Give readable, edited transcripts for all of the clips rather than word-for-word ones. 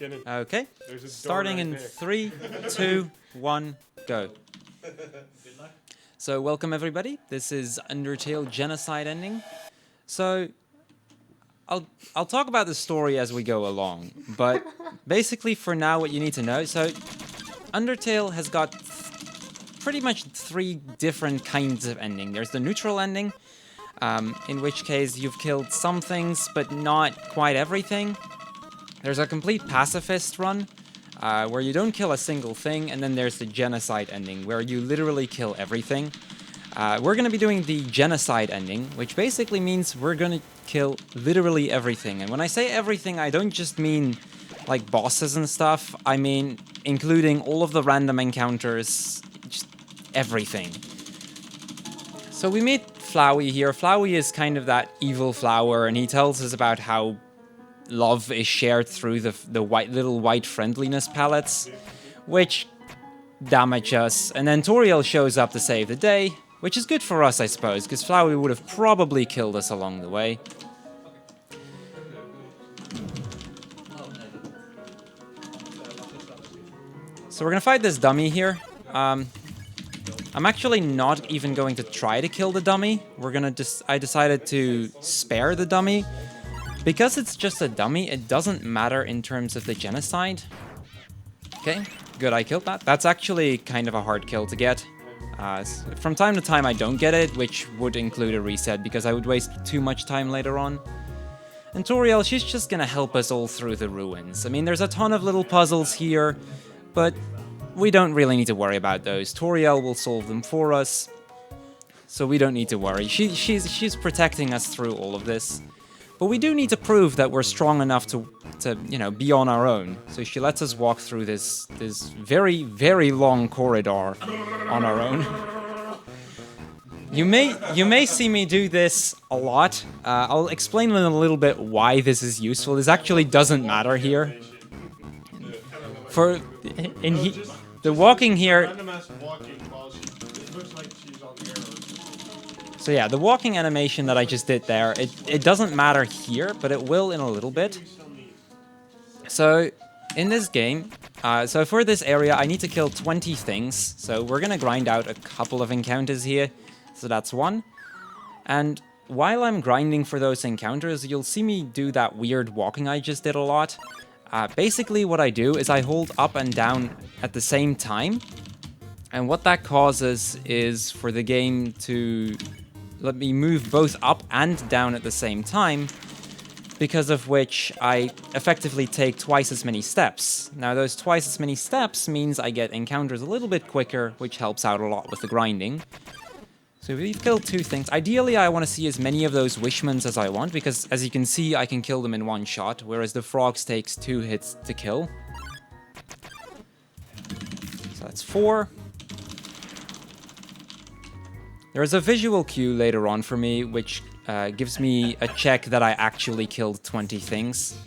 beginning. Okay. There's a door Starting right in there. 3, 2, 1, go. So welcome everybody. This is Undertale Genocide Ending. So I'll talk about the story as we go along, but basically for now what you need to know. So Undertale has got pretty much 3 different kinds of ending. There's the neutral ending, in which case you've killed some things but not quite everything. There's a complete pacifist run, where you don't kill a single thing, and then there's the genocide ending, where you literally kill everything. We're going to be doing the genocide ending, which basically means we're going to kill literally everything. And when I say everything, I don't just mean like bosses and stuff, I mean including all of the random encounters, just everything. So we meet Flowey here. Flowey is kind of that evil flower, and he tells us about how love is shared through the little white friendliness pellets, which damage us. And then Toriel shows up to save the day, which is good for us, I suppose, because Flowey would have probably killed us along the way. So we're gonna fight this dummy here. I'm actually not even going to try to kill the dummy. I decided to spare the dummy. Because it's just a dummy, it doesn't matter in terms of the genocide. Okay, good, I killed that. That's actually kind of a hard kill to get. From time to time I don't get it, which would include a reset, because I would waste too much time later on. And Toriel, she's just gonna help us all through the ruins. I mean, there's a ton of little puzzles here, but we don't really need to worry about those. Toriel will solve them for us, so we don't need to worry. She's protecting us through all of this. But we do need to prove that we're strong enough to you know, be on our own. So she lets us walk through this very, very long corridor on our own. You may see me do this a lot. I'll explain in a little bit why this is useful. This actually doesn't matter here. The walking here. So yeah, the walking animation that I just did there, it doesn't matter here, but it will in a little bit. So, in this game, so for this area, I need to kill 20 things. So we're gonna grind out a couple of encounters here. So that's 1. And while I'm grinding for those encounters, you'll see me do that weird walking I just did a lot. Basically what I do is I hold up and down at the same time. And what that causes is for the game to let me move both up and down at the same time, because of which I effectively take twice as many steps. Now those twice as many steps means I get encounters a little bit quicker, which helps out a lot with the grinding. So we've killed 2 things. Ideally I want to see as many of those Wishmans as I want, because as you can see I can kill them in 1 shot, whereas the frogs takes 2 hits to kill. So that's 4. There's a visual cue later on for me, which gives me a check that I actually killed 20 things.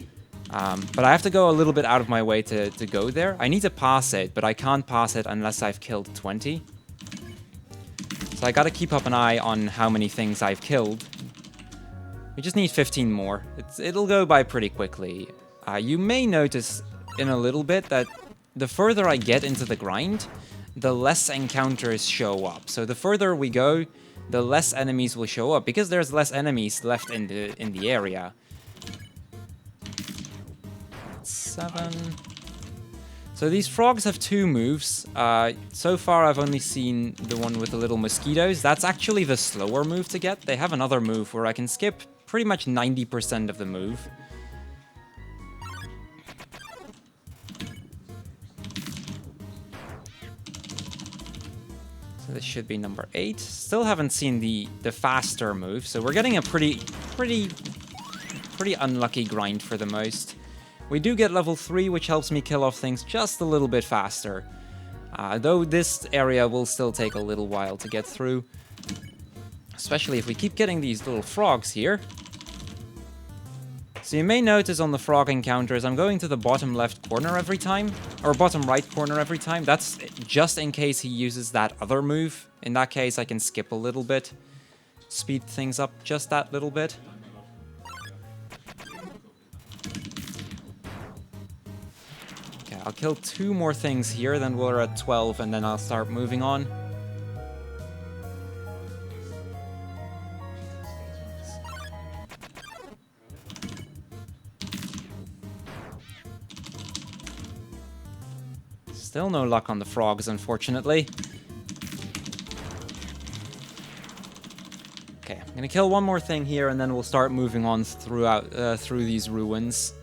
But I have to go a little bit out of my way to go there. I need to pass it, but I can't pass it unless I've killed 20. So I gotta keep up an eye on how many things I've killed. We just need 15 more. It'll go by pretty quickly. You may notice in a little bit that the further I get into the grind, the less encounters show up. So the further we go, the less enemies will show up, because there's less enemies left in the area. 7. So these frogs have 2 moves. So far I've only seen the one with the little mosquitoes. That's actually the slower move to get. They have another move where I can skip pretty much 90% of the move. This should be number 8. Still haven't seen the faster move, so we're getting a pretty unlucky grind for the most. We do get level 3, which helps me kill off things just a little bit faster. Though this area will still take a little while to get through. Especially if we keep getting these little frogs here. So you may notice on the frog encounters, I'm going to the bottom left corner every time, or bottom right corner every time. That's just in case he uses that other move. In that case, I can skip a little bit, speed things up just that little bit. I'll kill 2 more things here, then we're at 12, and then I'll start moving on. Still no luck on the frogs, unfortunately. Okay, I'm gonna kill 1 more thing here, and then we'll start moving on through these ruins.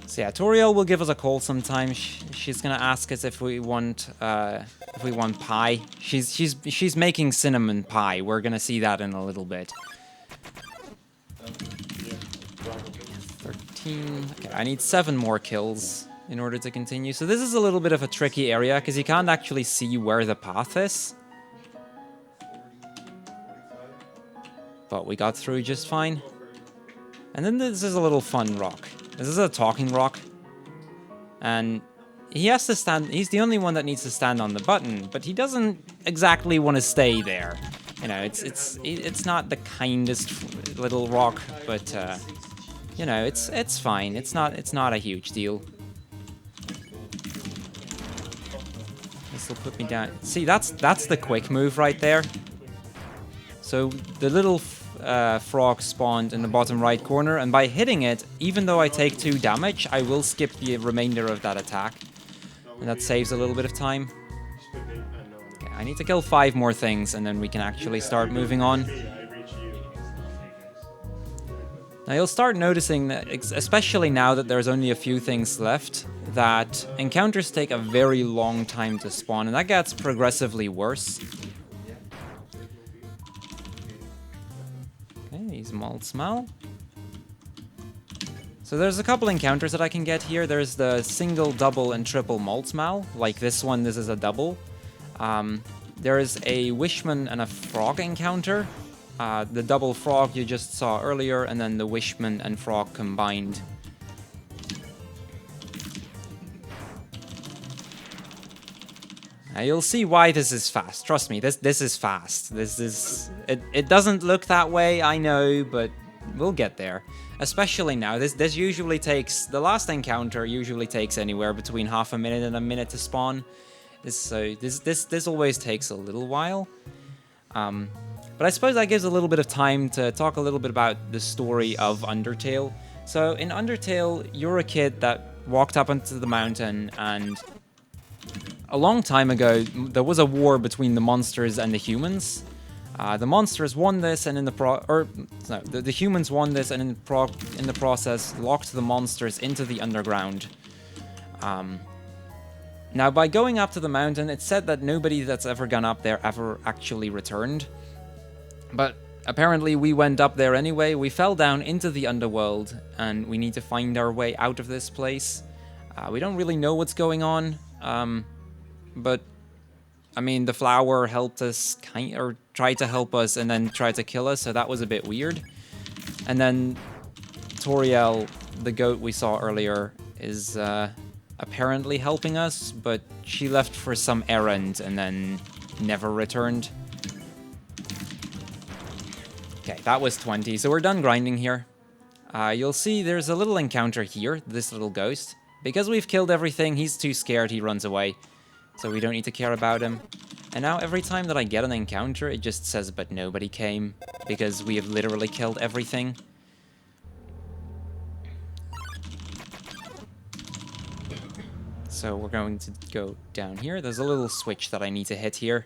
So yeah, Toriel will give us a call sometime. She's gonna ask us if we want pie. She's making cinnamon pie. We're gonna see that in a little bit. 13. Okay, I need 7 more kills in order to continue. So this is a little bit of a tricky area because you can't actually see where the path is. But we got through just fine. And then this is a little fun rock. This is a talking rock. And he has to stand, he's the only one that needs to stand on the button, but he doesn't exactly want to stay there. You know, it's not the kindest little rock, but you know, it's fine. It's not a huge deal. This will put me down. See, that's the quick move right there. So the little frog spawned in the bottom right corner, and by hitting it, even though I take 2 damage, I will skip the remainder of that attack. And that saves a little bit of time. Okay, I need to kill 5 more things, and then we can actually start moving on. Now you'll start noticing that, especially now that there's only a few things left, that encounters take a very long time to spawn, and that gets progressively worse. He's Maltzmal. So there's a couple encounters that I can get here. There's the single, double, and triple Maltzmal. Like this one, this is a double. There is a Wishman and a frog encounter. The double frog you just saw earlier, and then the Wishman and frog combined. Now you'll see why this is fast. Trust me, this is fast. It doesn't look that way, I know, but we'll get there. Especially now. This usually takes, the last encounter usually takes anywhere between half a minute and a minute to spawn. This always takes a little while. But I suppose that gives a little bit of time to talk a little bit about the story of Undertale. So in Undertale, you're a kid that walked up onto the mountain, and a long time ago, there was a war between the monsters and the humans. The monsters won this, and the humans won this, and in the process, locked the monsters into the underground. Now, by going up to the mountain, it's said that nobody that's ever gone up there ever actually returned. But apparently, we went up there anyway. We fell down into the underworld, and we need to find our way out of this place. We don't really know what's going on. But, I mean, the flower helped us, or tried to help us, and then tried to kill us, so that was a bit weird. And then Toriel, the goat we saw earlier, is apparently helping us, but she left for some errand and then never returned. Okay, that was 20, so we're done grinding here. You'll see there's a little encounter here, this little ghost. Because we've killed everything, he's too scared, he runs away. So we don't need to care about him. And now every time that I get an encounter, it just says, but nobody came. Because we have literally killed everything. So we're going to go down here. There's a little switch that I need to hit here.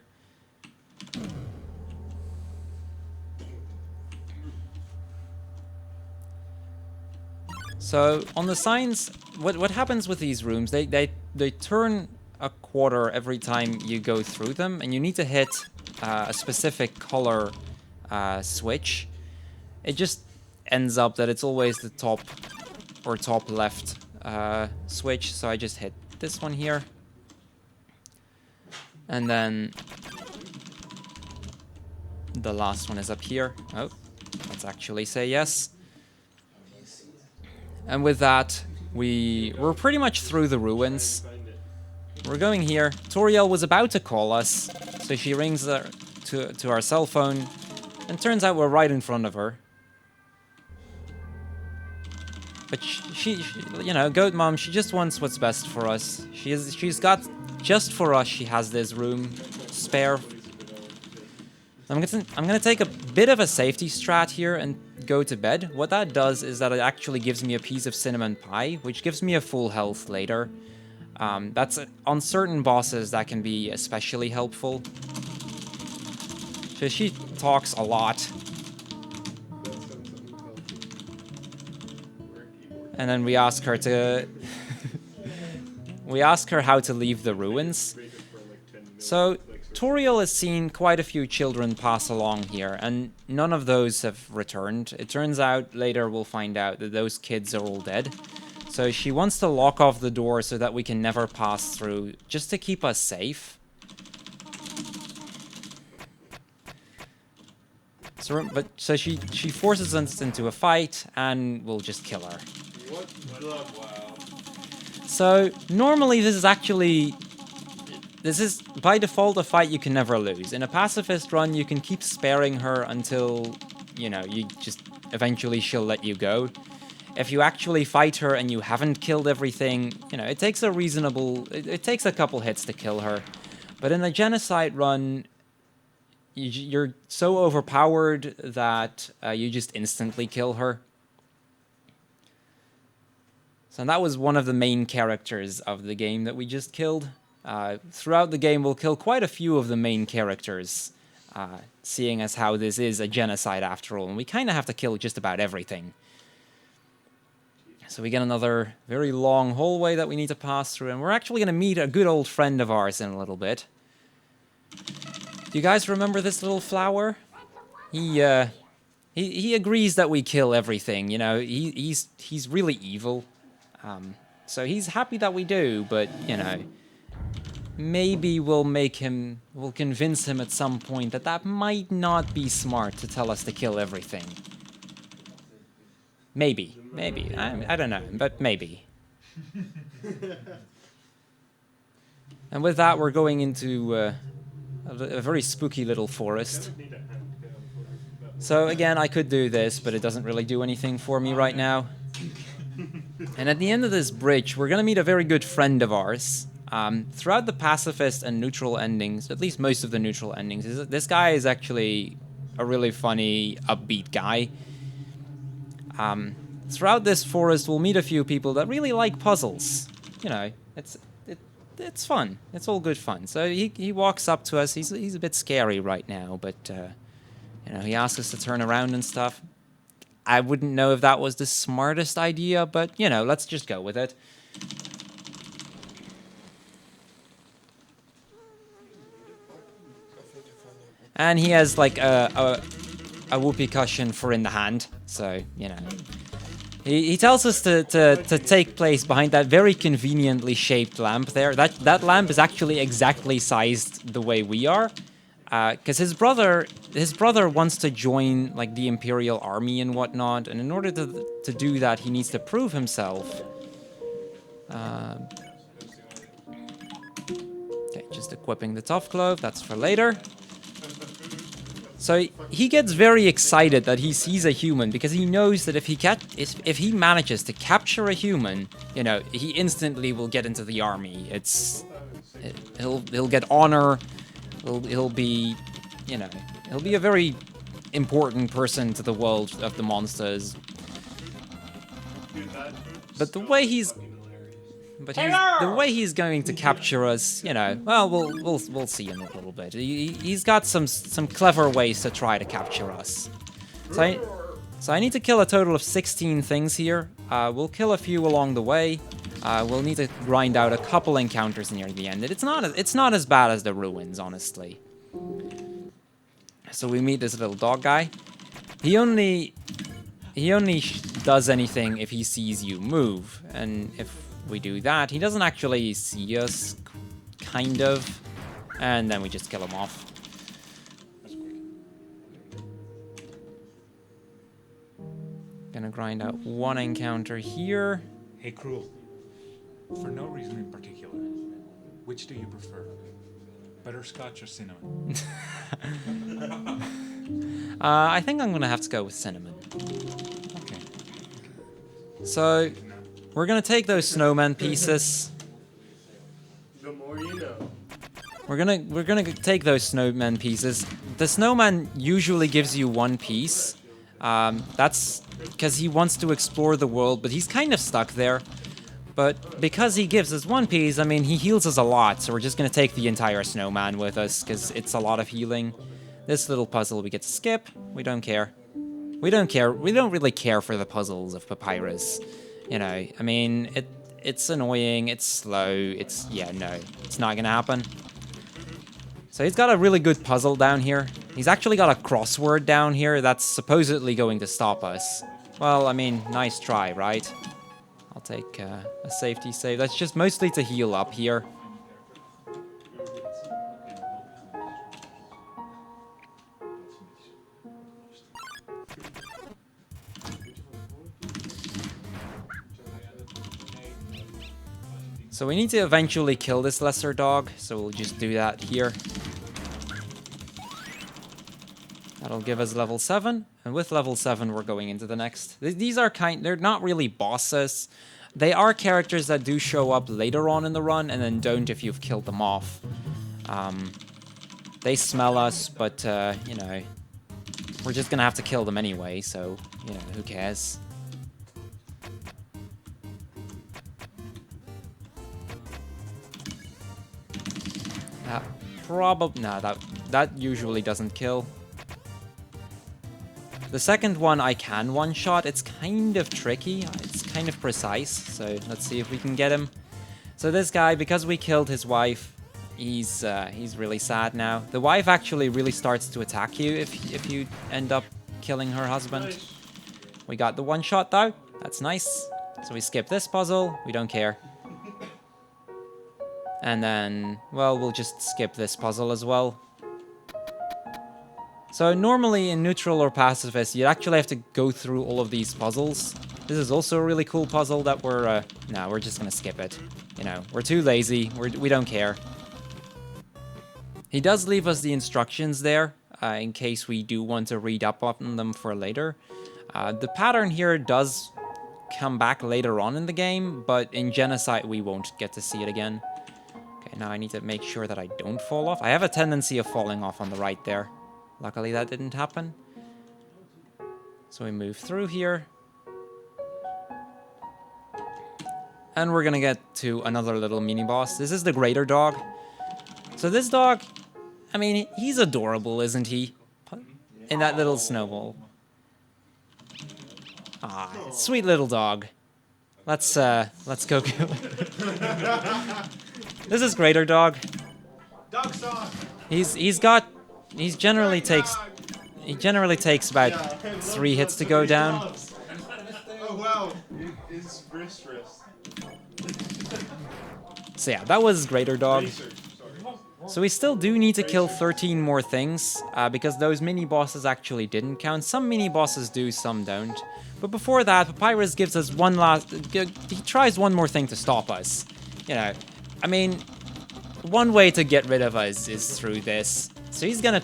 So on the signs, what happens with these rooms, they turn a quarter every time you go through them, and you need to hit a specific color switch. It just ends up that it's always the top or top left switch, so I just hit this one here. And then the last one is up here. Oh, let's actually say yes. And with that, we're pretty much through the ruins. We're going here. Toriel was about to call us, so she rings to our cell phone, and turns out we're right in front of her. But she you know, Goat Mom, she just wants what's best for us. She's got, just for us, she has this room spare. I'm gonna take a bit of a safety strat here and go to bed. What that does is that it actually gives me a piece of cinnamon pie, which gives me a full health later. That's on certain bosses that can be especially helpful. So she talks a lot. And then we ask her to... we ask her how to leave the ruins. So, Toriel has seen quite a few children pass along here, and none of those have returned. It turns out, later we'll find out, that those kids are all dead. So she wants to lock off the door so that we can never pass through, just to keep us safe. So she forces us into a fight, and we'll just kill her. What the wow. So, normally this is by default a fight you can never lose. In a pacifist run, you can keep sparing her until, you know, eventually she'll let you go. If you actually fight her and you haven't killed everything, you know, it takes it takes a couple hits to kill her. But in a genocide run, you're so overpowered that you just instantly kill her. So that was one of the main characters of the game that we just killed. Throughout the game, we'll kill quite a few of the main characters, seeing as how this is a genocide after all, and we kind of have to kill just about everything. So we get another very long hallway that we need to pass through, and we're actually going to meet a good old friend of ours in a little bit. Do you guys remember this little flower? He agrees that we kill everything, you know, he's really evil. So he's happy that we do, but, you know, maybe we'll convince him at some point that might not be smart to tell us to kill everything. Maybe. I don't know, but maybe. And with that, we're going into a very spooky little forest. So again, I could do this, but it doesn't really do anything for me right now. And at the end of this bridge, we're going to meet a very good friend of ours. Throughout the pacifist and neutral endings, at least most of the neutral endings, this guy is actually a really funny, upbeat guy. Throughout this forest, we'll meet a few people that really like puzzles. You know, it's fun. It's all good fun. So he walks up to us. He's a bit scary right now, but you know, he asks us to turn around and stuff. I wouldn't know if that was the smartest idea, but, you know, let's just go with it. And he has, like, a whoopee cushion for in the hand, so, you know. He tells us to take place behind that very conveniently shaped lamp there. That lamp is actually exactly sized the way we are. Because his brother wants to join, like, the Imperial Army and whatnot, and in order to do that, he needs to prove himself. Okay, just equipping the tough glove, that's for later. So he gets very excited that he sees a human, because he knows that if he manages to capture a human, you know, he instantly will get into the army. He'll get honor. He'll be, you know, he'll be a very important person to the world of the monsters. But the way he's going to capture us, you know, well, we'll see in a little bit. He's got some clever ways to try to capture us. So I need to kill a total of 16 things here. We'll kill a few along the way. We'll need to grind out a couple encounters near the end. It's not as bad as the ruins, honestly. So we meet this little dog guy. He only does anything if he sees you move, and if we do that, he doesn't actually see us, kind of, and then we just kill him off. gonna grind out one encounter here. Hey, Crrool. For no reason in particular, which do you prefer? Butterscotch or cinnamon? I think I'm gonna have to go with cinnamon. Okay. So, we're gonna take those snowman pieces. The more you know. We're gonna take those snowman pieces. The snowman usually gives you one piece. That's because he wants to explore the world, but he's kind of stuck there. But because he gives us one piece, I mean, he heals us a lot, so we're just gonna take the entire snowman with us, because it's a lot of healing. This little puzzle we get to skip. We don't care. We don't care. We don't really care for the puzzles of Papyrus. You know, I mean, it's annoying, it's slow, yeah, no, it's not gonna happen. So he's got a really good puzzle down here. He's actually got a crossword down here that's supposedly going to stop us. Well, I mean, nice try, right? I'll take a safety save. That's just mostly to heal up here. So we need to eventually kill this lesser dog, so we'll just do that here. That'll give us level 7, and with level 7 we're going into the next. These are they're not really bosses. They are characters that do show up later on in the run and then don't if you've killed them off. They smell us, but you know, we're just gonna have to kill them anyway, so, you know, who cares? That usually doesn't kill. The second one I can one-shot. It's kind of tricky. It's kind of precise. So let's see if we can get him. So this guy, because we killed his wife, he's really sad now. The wife actually really starts to attack you if you end up killing her husband. Nice. We got the one-shot though. That's nice. So we skip this puzzle. We don't care. And then, well, we'll just skip this puzzle as well. So normally in neutral or pacifist, you actually have to go through all of these puzzles. This is also a really cool puzzle that we're just gonna skip it. You know, we're too lazy. We don't care. He does leave us the instructions there in case we do want to read up on them for later. The pattern here does come back later on in the game, but in Genocide we won't get to see it again. Okay, now I need to make sure that I don't fall off. I have a tendency of falling off on the right there. Luckily that didn't happen. So we move through here. And we're gonna get to another little mini-boss. This is the greater dog. So this dog, I mean, he's adorable, isn't he? In that little snowball. Ah, sweet little dog. Let's go kill him. This is greater dog. Dog sauce. He generally takes about 3 hits to go down. Oh wow, it's wrist. So yeah, that was greater dog. Research, sorry. So we still do need to kill 13 more things, because those mini-bosses actually didn't count. Some mini-bosses do, some don't. But before that, Papyrus gives us he tries one more thing to stop us. You know, I mean, one way to get rid of us is through this. So he's gonna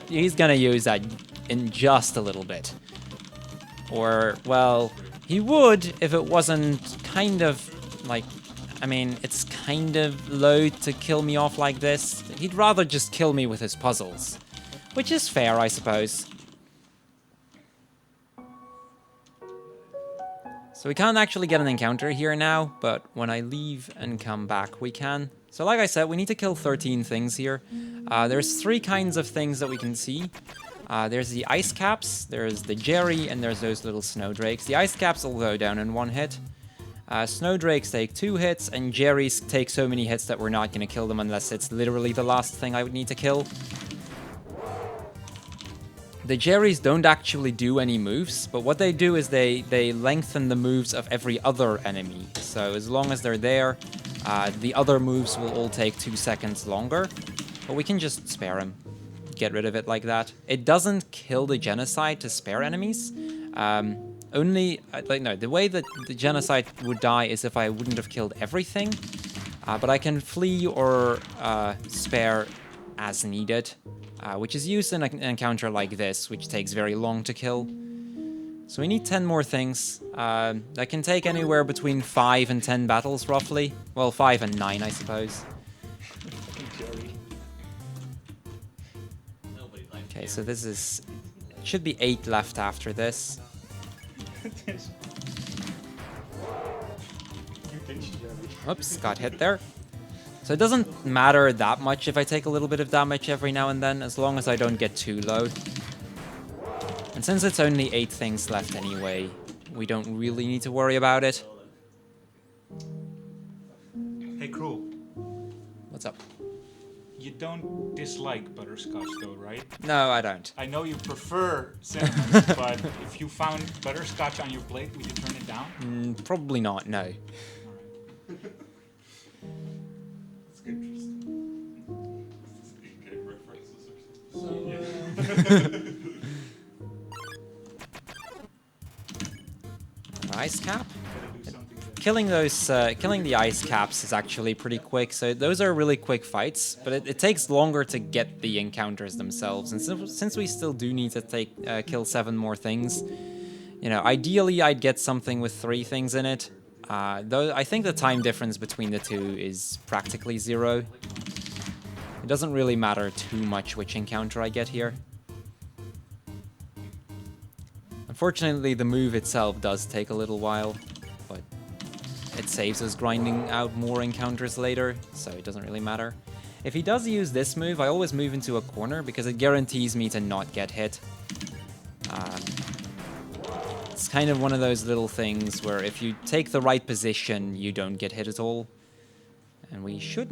use that in just a little bit. Or, well, he would if it wasn't kind of, like, I mean, it's kind of low to kill me off like this. He'd rather just kill me with his puzzles. Which is fair, I suppose. So we can't actually get an encounter here now, but when I leave and come back, we can. So like I said, we need to kill 13 things here. There's 3 kinds of things that we can see. There's the ice caps, there's the Jerry, and there's those little snowdrakes. The ice caps will go down in 1 hit. Snowdrakes take 2 hits, and Jerrys take so many hits that we're not going to kill them unless it's literally the last thing I would need to kill. The Jerrys don't actually do any moves, but what they do is they lengthen the moves of every other enemy. So as long as they're there, the other moves will all take 2 seconds longer. But we can just spare him. Get rid of it like that. It doesn't kill the Genocide to spare enemies. only like no, the way that the genocide would die is if I wouldn't have killed everything, but I can flee or spare as needed, which is used in an encounter like this, which takes very long to kill. So we need 10 more things. That can take anywhere between 5 and 10 battles, roughly. Well, 5 and 9, I suppose. Okay, so this is... should be 8 left after this. Oops, got hit there. So it doesn't matter that much if I take a little bit of damage every now and then, as long as I don't get too low. And since it's only 8 things left anyway, we don't really need to worry about it. Hey, Crrool. What's up? You don't dislike butterscotch, though, right? No, I don't. I know you prefer cinnamon, but if you found butterscotch on your plate, would you turn it down? Probably not, no. That's interesting. Is this in-game references or something? Ice cap? Gotta do something there. Killing the ice caps is actually pretty quick, so those are really quick fights, but it takes longer to get the encounters themselves, and since we still do need to kill 7 more things, you know, ideally I'd get something with 3 things in it, though I think the time difference between the two is practically 0. It doesn't really matter too much which encounter I get here. Unfortunately, the move itself does take a little while, but it saves us grinding out more encounters later, so it doesn't really matter. If he does use this move, I always move into a corner because it guarantees me to not get hit. It's kind of one of those little things where if you take the right position, you don't get hit at all. And we should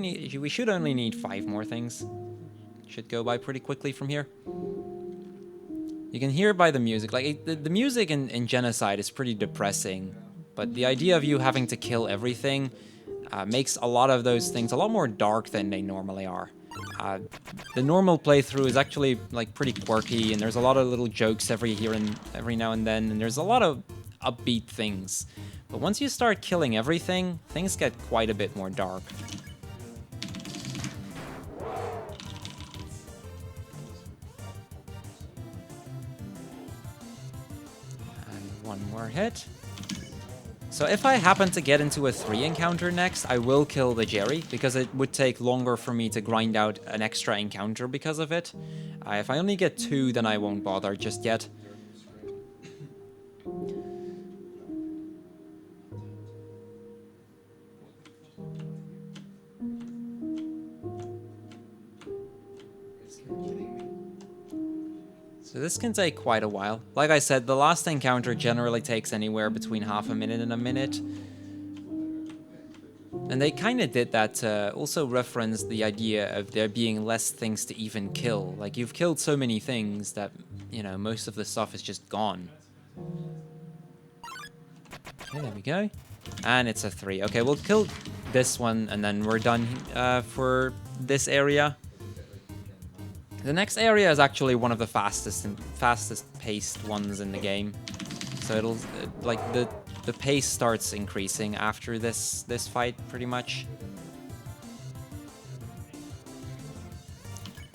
only need 5 more things. Should go by pretty quickly from here. You can hear by the music, like the music in Genocide is pretty depressing, but the idea of you having to kill everything makes a lot of those things a lot more dark than they normally are. The normal playthrough is actually like pretty quirky, and there's a lot of little jokes every now and then, and there's a lot of upbeat things. But once you start killing everything, things get quite a bit more dark. One more hit. So if I happen to get into a 3 encounter next, I will kill the Jerry, because it would take longer for me to grind out an extra encounter because of it. If I only get 2, then I won't bother just yet. So this can take quite a while. Like I said, the last encounter generally takes anywhere between half a minute and a minute. And they kind of did that to also reference the idea of there being less things to even kill. Like, you've killed so many things that, you know, most of the stuff is just gone. Okay, there we go. And it's a 3. Okay, we'll kill this one and then we're done for this area. The next area is actually one of the fastest paced ones in the game. So it'll like the pace starts increasing after this fight pretty much.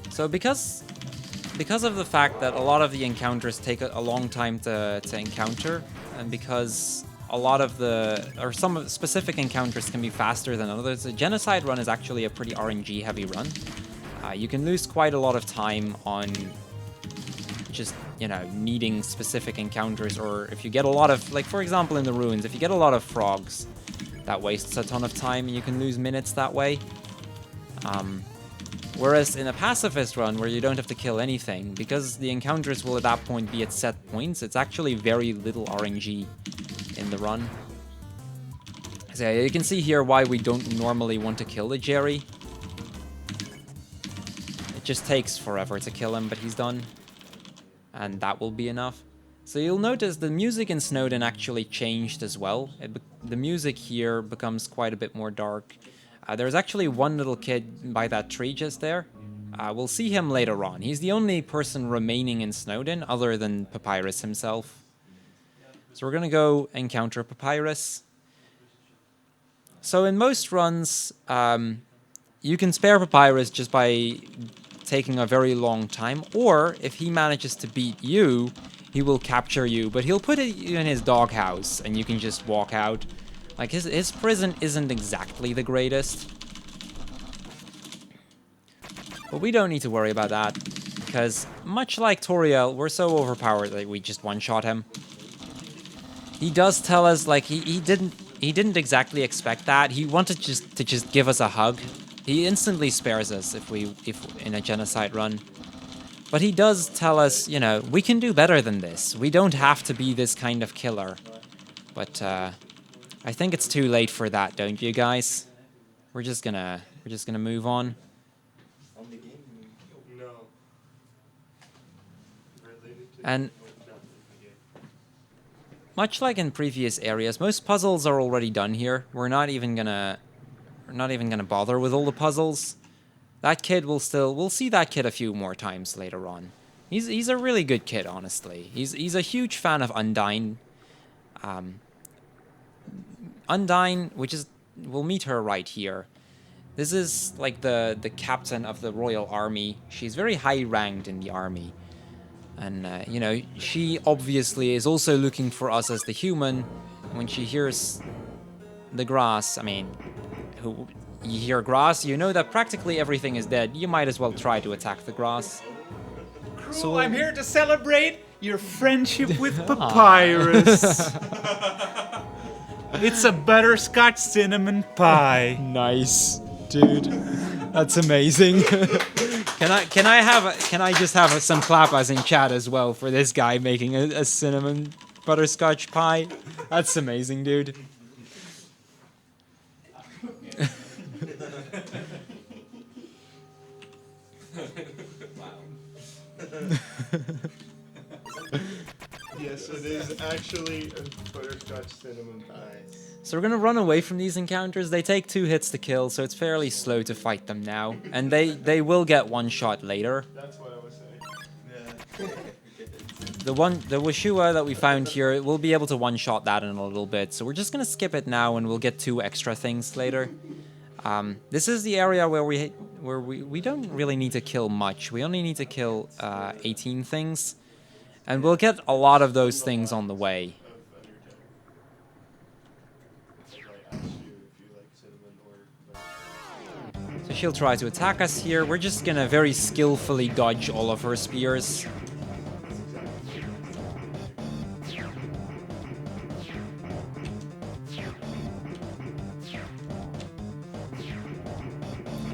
So because of the fact that a lot of the encounters take a long time to encounter, and because a lot of some specific encounters can be faster than others, the Genocide run is actually a pretty RNG heavy run. You can lose quite a lot of time on just, you know, needing specific encounters, or if you get a lot of, like for example in the ruins, if you get a lot of frogs, that wastes a ton of time and you can lose minutes that way. Whereas in a pacifist run where you don't have to kill anything, because the encounters will at that point be at set points, it's actually very little RNG in the run. So yeah, you can see here why we don't normally want to kill the Jerry. It just takes forever to kill him, but he's done. And that will be enough. So you'll notice the music in Snowden actually changed as well. The music here becomes quite a bit more dark. There's actually one little kid by that tree just there. We'll see him later on. He's the only person remaining in Snowden other than Papyrus himself. So we're going to go encounter Papyrus. So in most runs, you can spare Papyrus just by taking a very long time, or if he manages to beat you, he will capture you, but he'll put you in his doghouse, and you can just walk out. Like, his prison isn't exactly the greatest. But we don't need to worry about that, because much like Toriel, we're so overpowered that we just one-shot him. He does tell us, like, he didn't exactly expect that. He wanted to just give us a hug. He instantly spares us if in a genocide run. But he does tell us, you know, we can do better than this. We don't have to be this kind of killer. But I think it's too late for that, don't you guys? We're just gonna move on. No. And much like in previous areas, most puzzles are already done here. We're not even gonna bother with all the puzzles. That kid we'll see that kid a few more times later on. He's a really good kid, honestly. He's a huge fan of Undyne. Undyne, we'll meet her right here. This is like the captain of the royal army. She's very high ranked in the army. And, you know, she obviously is also looking for us as the human. When she hears the grass, I mean, you hear grass, you know that practically everything is dead. You might as well try to attack the grass. So I'm here to celebrate your friendship with Papyrus. It's a butterscotch cinnamon pie. Nice, dude. That's amazing. Can I just have some clappers in chat as well for this guy making a cinnamon butterscotch pie? That's amazing, dude. Yes, it is actually a butterscotch cinnamon pie. So we're gonna run away from these encounters. They take 2 hits to kill, so it's fairly slow to fight them now. And they will get one shot later. That's what I was saying. Yeah. The Washua that we found here, we'll be able to one-shot that in a little bit. So we're just gonna skip it now, and we'll get 2 extra things later. This is the area where we don't really need to kill much. We only need to kill 18 things. And we'll get a lot of those things on the way. So she'll try to attack us here. We're just gonna very skillfully dodge all of her spears.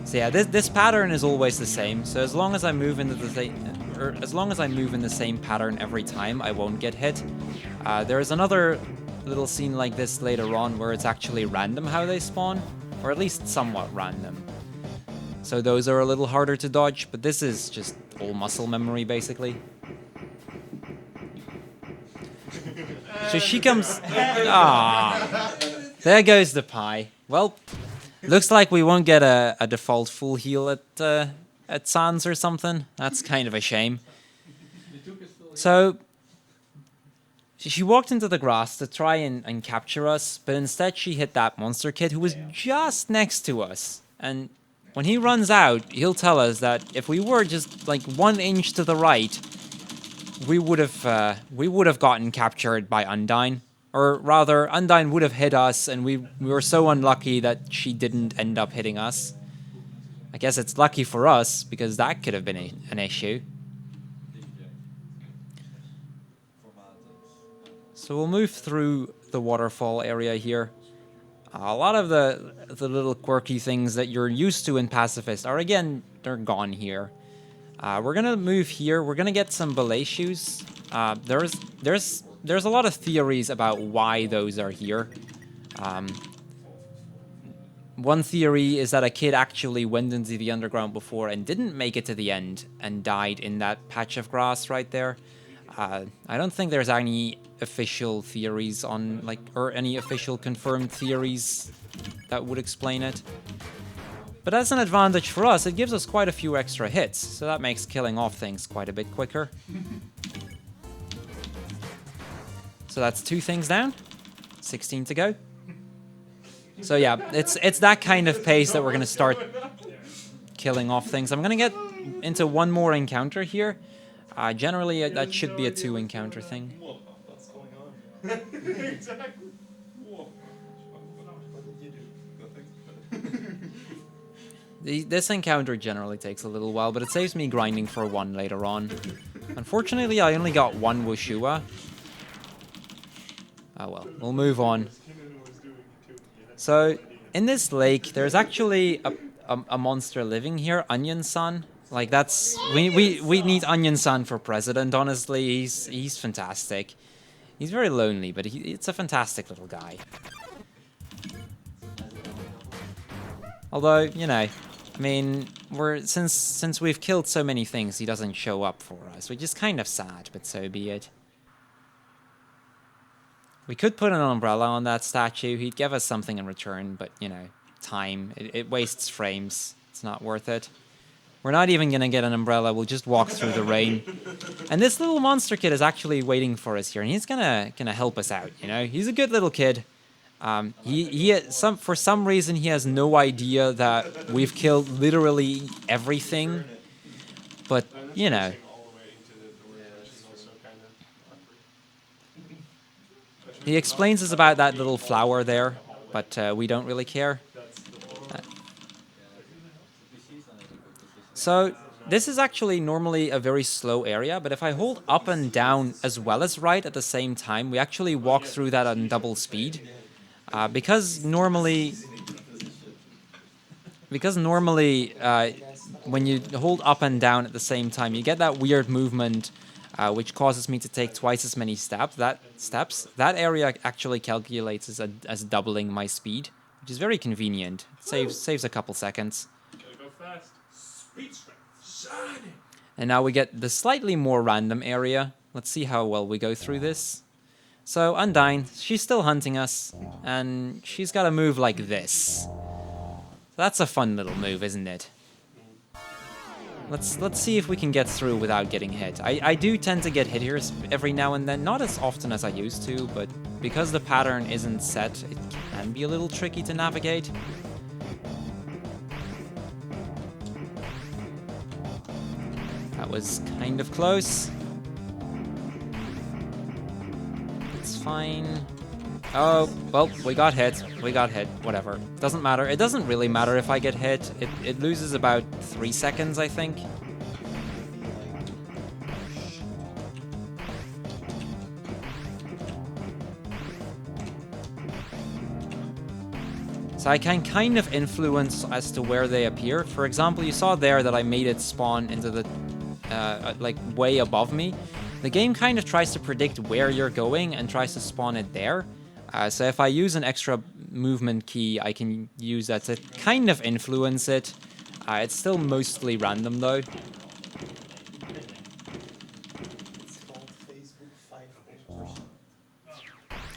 So yeah, this pattern is always the same. So as long as I move into the same pattern every time, I won't get hit. There's another little scene like this later on where it's actually random how they spawn, or at least somewhat random. So those are a little harder to dodge, but this is just all muscle memory basically. So she comes. Ah, there goes the pie. Well. Looks like we won't get a default full heal at Sans or something. That's kind of a shame. So she walked into the grass to try and capture us, but instead she hit that monster kid who was just next to us. And when he runs out, he'll tell us that if we were just like 1 inch to the right, we would have gotten captured by Undyne. Or rather, Undyne would have hit us, and we were so unlucky that she didn't end up hitting us. I guess it's lucky for us, because that could have been an issue. So we'll move through the waterfall area here. A lot of the little quirky things that you're used to in Pacifist are, again, they're gone here. We're going to move here. We're going to get some belay shoes. There's a lot of theories about why those are here. One theory is that a kid actually went into the underground before and didn't make it to the end and died in that patch of grass right there. I don't think there's any official theories on, or any official confirmed theories that would explain it. But as an advantage for us, it gives us quite a few extra hits, so that makes killing off things quite a bit quicker. So that's 2 things down. 16 to go. So yeah, it's that kind of pace that we're going to start killing off things. I'm going to get into 1 more encounter here. Generally, that should be a 2 encounter thing. Whoa, what's going on? Exactly. Whoa. What did you do? Nothing. This encounter generally takes a little while, but it saves me grinding for 1 later on. Unfortunately, I only got 1 Wushua. Oh well, we'll move on. So, in this lake, there's actually a monster living here, Onion-san. Like, that's... We need Onion-san for president, honestly. He's fantastic. He's very lonely, but it's a fantastic little guy. Although, you know, I mean, since we've killed so many things, he doesn't show up for us, which is kind of sad, but so be it. We could put an umbrella on that statue. He'd give us something in return, but, you know, time. It wastes frames. It's not worth it. We're not even going to get an umbrella. We'll just walk through the rain. And this little monster kid is actually waiting for us here, and he's gonna help us out, you know? He's a good little kid. For some reason, he has no idea that we've killed literally everything. But, you know... He explains us about that little flower there, but we don't really care. So, this is actually normally a very slow area, but if I hold up and down as well as right at the same time, we actually walk through that on double speed. Because normally, when you hold up and down at the same time, you get that weird movement, which causes me to take twice as many steps. That area actually calculates as doubling my speed, which is very convenient. It saves a couple seconds. Gotta go fast. Speed strength. Shining. And now we get the slightly more random area. Let's see how well we go through this. So, Undyne, she's still hunting us, and she's got a move like this. That's a fun little move, isn't it? Let's see if we can get through without getting hit. I do tend to get hit here every now and then, not as often as I used to, but because the pattern isn't set, it can be a little tricky to navigate. That was kind of close. It's fine. Oh, well, we got hit. Whatever. Doesn't matter. It doesn't really matter if I get hit. It loses about 3 seconds, I think. So I can kind of influence as to where they appear. For example, you saw there that I made it spawn into the, like, way above me. The game kind of tries to predict where you're going and tries to spawn it there. So if I use an extra movement key, I can use that to kind of influence it. It's still mostly random, though.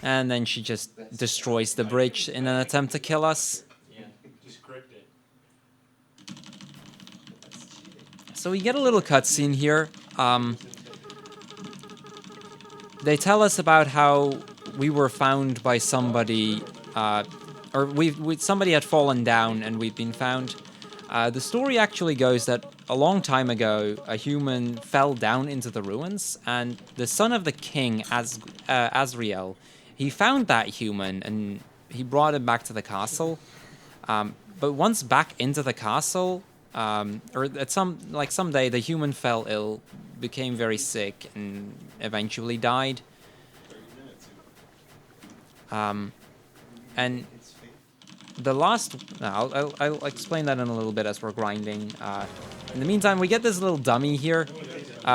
And then she just destroys the bridge in an attempt to kill us. Yeah, just gripped it. So we get a little cutscene here. They tell us about how we were found by somebody, or somebody had fallen down and we'd been found. The story actually goes that a long time ago, a human fell down into the ruins, and the son of the king, Azriel, he found that human and he brought him back to the castle. But once back into the castle, or at someday, the human fell ill, became very sick, and eventually died. And the last... I'll explain that in a little bit as we're grinding. In the meantime, we get this little dummy here.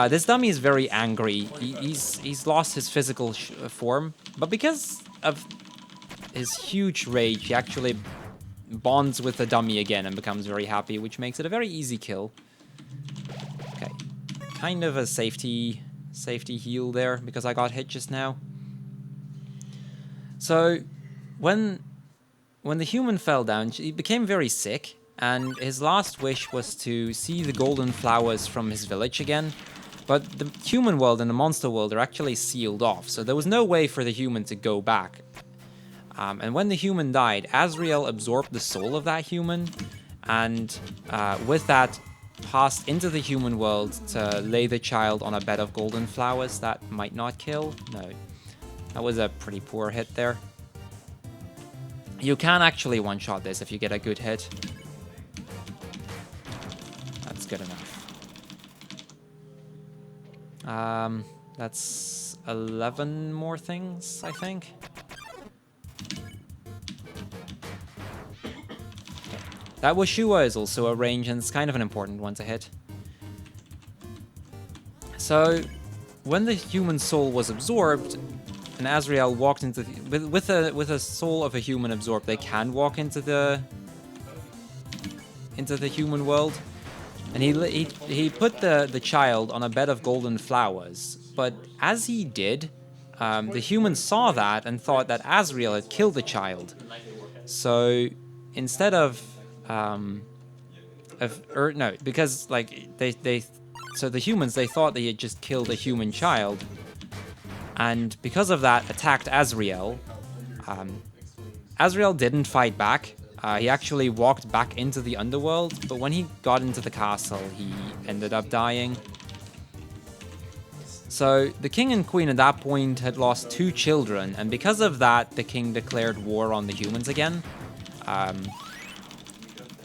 This dummy is very angry. He's lost his physical form, but because of his huge rage, he actually bonds with the dummy again and becomes very happy, which makes it a very easy kill. Okay, kind of a safety heal there because I got hit just now. So, when the human fell down, he became very sick, and his last wish was to see the golden flowers from his village again. But the human world and the monster world are actually sealed off, so there was no way for the human to go back. And when the human died, Azrael absorbed the soul of that human, and with that, passed into the human world to lay the child on a bed of golden flowers that might not kill. No, that was a pretty poor hit there. You can actually one-shot this if you get a good hit. That's good enough. That's 11 more things, I think. That Washua is also a range, and it's kind of an important one to hit. So, when the human soul was absorbed, and Azrael walked into the, with a soul of a human absorbed, they can walk into the human world. And he put the child on a bed of golden flowers, but as he did, the human saw that and thought that Azrael had killed the child. So instead because like so the humans, they thought they had just killed a human child, and because of that attacked Azrael. Azrael didn't fight back. He actually walked back into the underworld, but when he got into the castle, he ended up dying. So the king and queen at that point had lost 2 children, and because of that, the king declared war on the humans again.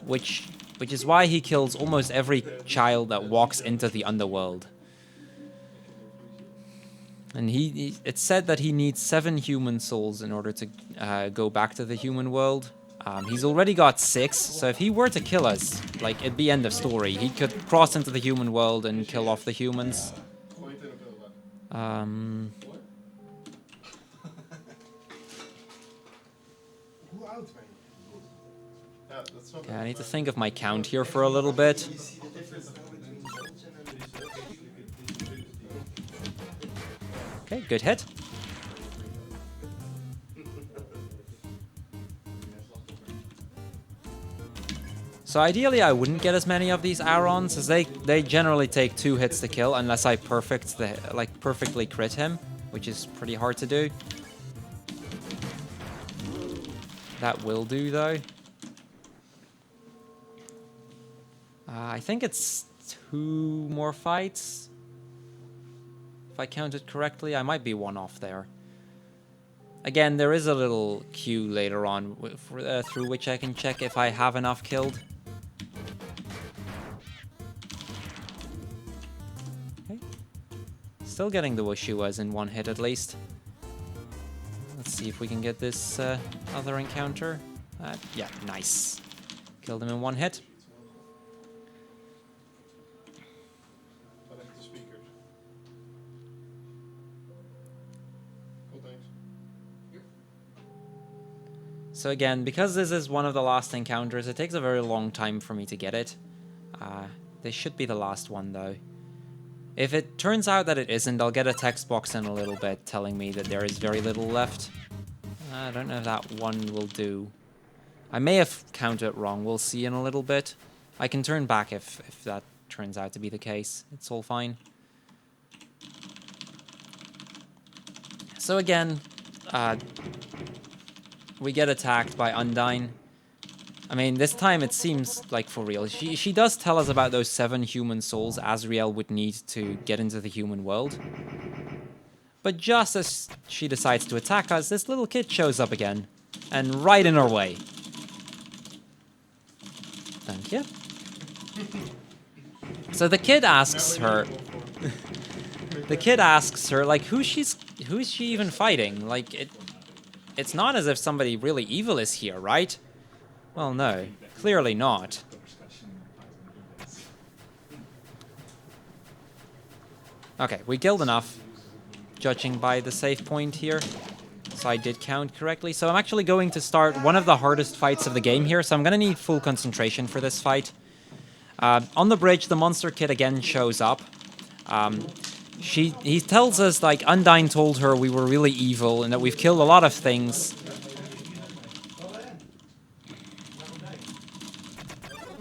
Which is why he kills almost every child that walks into the underworld. And it's said that he needs 7 human souls in order to go back to the human world. He's already got 6, so if he were to kill us, like, it'd be end of story. He could cross into the human world and kill off the humans. Yeah, I need to think of my count here for a little bit. Okay, good hit. So ideally I wouldn't get as many of these Arons, as they generally take 2 hits to kill unless I perfectly crit him, which is pretty hard to do. That will do though. I think it's 2 more fights. If I counted correctly, I might be 1 off there. Again, there is a little queue later on through which I can check if I have enough killed. Okay. Still getting the Wushuas in 1 hit at least. Let's see if we can get this other encounter. Yeah, nice. Killed him in 1 hit. So again, because this is one of the last encounters, it takes a very long time for me to get it. This should be the last one though. If it turns out that it isn't, I'll get a text box in a little bit telling me that there is very little left. I don't know if that one will do. I may have counted it wrong, we'll see in a little bit. I can turn back if that turns out to be the case. It's all fine. So again, we get attacked by Undyne. I mean, this time it seems like for real. She does tell us about those 7 human souls Azrael would need to get into the human world. But just as she decides to attack us, this little kid shows up again. And right in our way. Thank you. So the kid asks her... the kid asks her, like, who is she even fighting? Like, it's not as if somebody really evil is here, right? Well, no. Clearly not. Okay, we killed enough, judging by the save point here. So I did count correctly. So I'm actually going to start one of the hardest fights of the game here, so I'm going to need full concentration for this fight. On the bridge, the monster kid again shows up. He tells us, like, Undyne told her we were really evil and that we've killed a lot of things.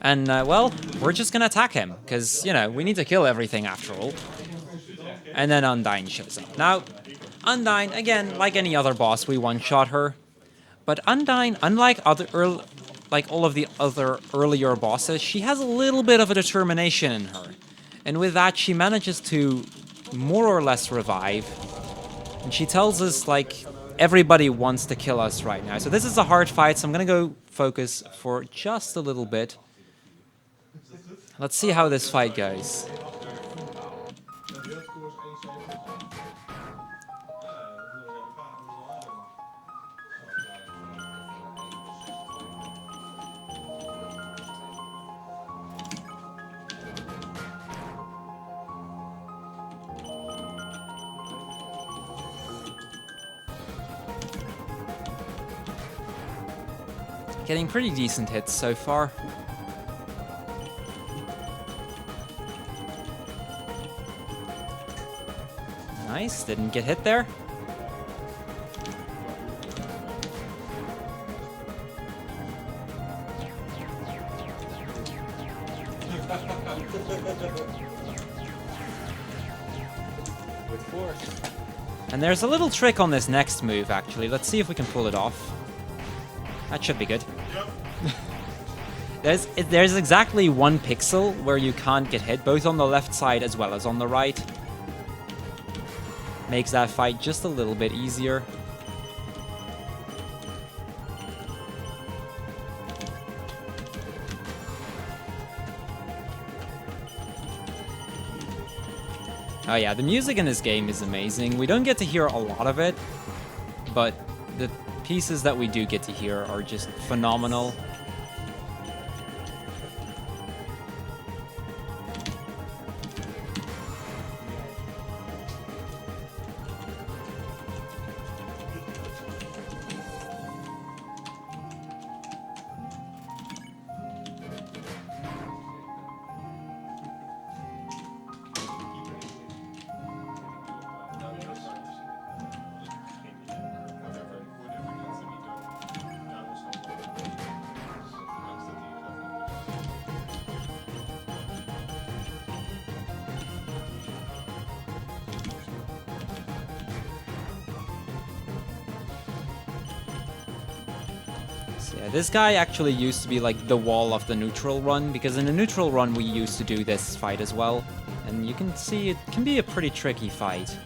And, well, we're just gonna attack him, because, you know, we need to kill everything after all. and then Undyne shows up. Now, Undyne, again, like any other boss, we one-shot her. But Undyne, unlike all of the other earlier bosses, she has a little bit of a determination in her. And with that, she manages to more or less revive. And she tells us, like, everybody wants to kill us right now. So this is a hard fight, so I'm gonna go focus for just a little bit. Let's see how this fight goes. Getting pretty decent hits so far. Nice, didn't get hit there. With force. And there's a little trick on this next move, actually. Let's see if we can pull it off. That should be good. There's exactly 1 pixel where you can't get hit, both on the left side as well as on the right. Makes that fight just a little bit easier. Oh yeah, the music in this game is amazing. We don't get to hear a lot of it, but the pieces that we do get to hear are just phenomenal. Yeah, this guy actually used to be like the wall of the neutral run, because in the neutral run we used to do this fight as well. And you can see it can be a pretty tricky fight.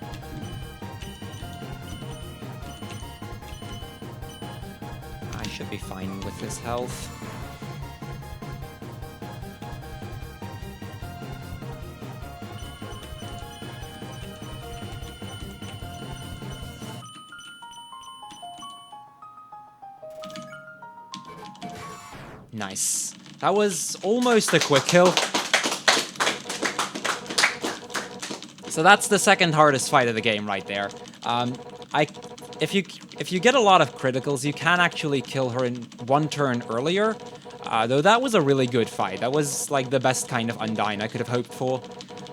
I should be fine with this health. Nice. That was almost a quick kill. So that's the second hardest fight of the game right there. If you get a lot of criticals, you can actually kill her in 1 turn earlier. Though that was a really good fight. That was like the best kind of Undyne I could have hoped for.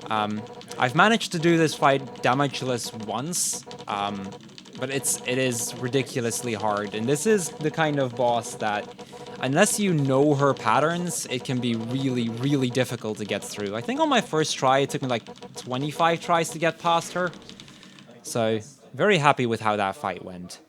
I've managed to do this fight damageless once, but it is ridiculously hard. And this is the kind of boss that, unless you know her patterns, it can be really, really difficult to get through. I think on my first try, it took me like 25 tries to get past her. So, very happy with how that fight went.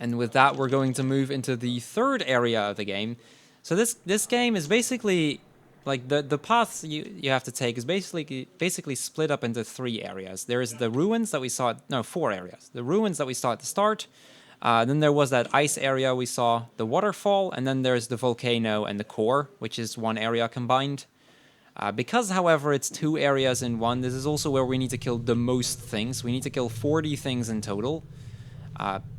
And with that, we're going to move into the third area of the game. So this game is basically, like, the path you have to take is basically split up into 3 areas. There is the ruins that we saw, no, 4 areas. The ruins that we saw at the start. Then there was that ice area we saw, the waterfall, and then there's the volcano and the core, which is 1 area combined. Because, however, it's 2 areas in 1, this is also where we need to kill the most things. We need to kill 40 things in total.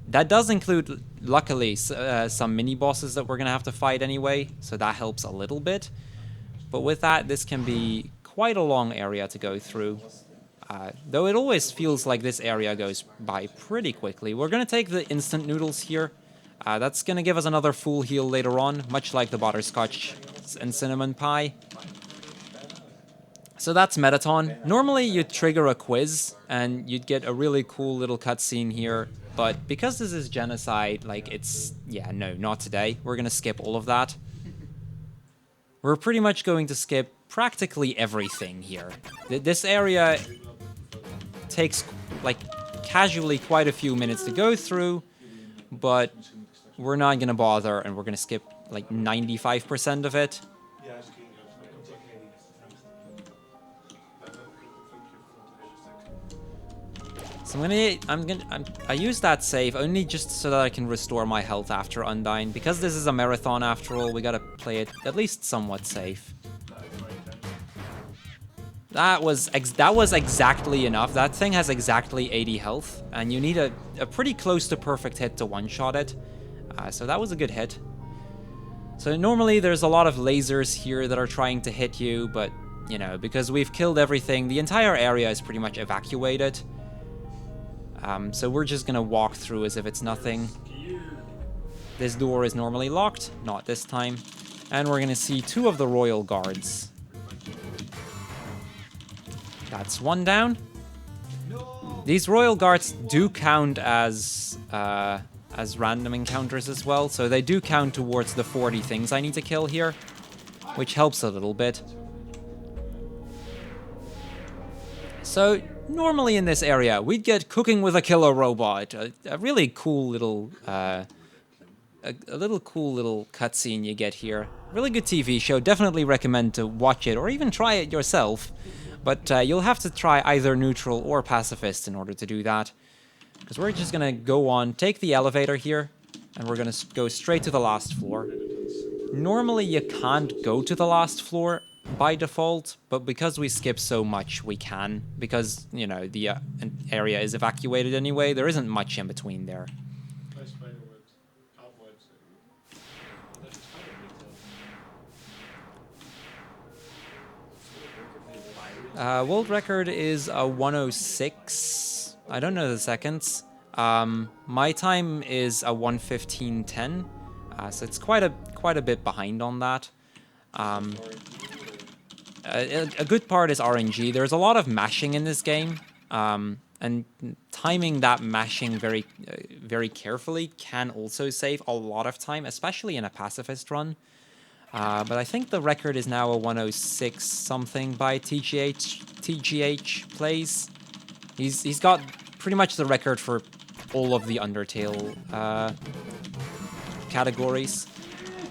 That does include, luckily, some mini-bosses that we're going to have to fight anyway, so that helps a little bit. But with that, this can be quite a long area to go through. Though it always feels like this area goes by pretty quickly. We're going to take the instant noodles here. That's going to give us another full heal later on, much like the butterscotch and cinnamon pie. So that's Metaton. Normally you'd trigger a quiz and you'd get a really cool little cutscene here. But because this is genocide, like yeah, no, not today. We're going to skip all of that. We're pretty much going to skip practically everything here. This area takes, like, casually quite a few minutes to go through, but we're not gonna bother, and we're gonna skip, like, 95% of it. So I use that save only just so that I can restore my health after Undying. Because this is a marathon after all, we gotta play it at least somewhat safe. That was exactly enough. That thing has exactly 80 health, and you need a pretty close to perfect hit to one-shot it. So that was a good hit. So normally there's a lot of lasers here that are trying to hit you, but, you know, because we've killed everything, the entire area is pretty much evacuated. So we're just gonna walk through as if it's nothing. This door is normally locked, not this time. And we're gonna see 2 of the royal guards. That's 1 down. These royal guards do count as random encounters as well, so they do count towards the 40 things I need to kill here, which helps a little bit. So normally in this area, we'd get Cooking with a Killer Robot, a really cool little, a little cool little cutscene you get here. Really good TV show. Definitely recommend to watch it or even try it yourself. But you'll have to try either neutral or pacifist in order to do that. Because we're just gonna go on, take the elevator here, and we're gonna go straight to the last floor. Normally you can't go to the last floor by default, but because we skip so much, we can. Because, you know, the area is evacuated anyway, there isn't much in between there. World record is a 106. I don't know the seconds. My time is a 1:15:10. So it's quite a bit behind on that. A good part is RNG. There's a lot of mashing in this game, and timing that mashing very carefully can also save a lot of time, especially in a pacifist run. But I think the record is now a 106 something by TGH plays. He's got pretty much the record for all of the Undertale categories.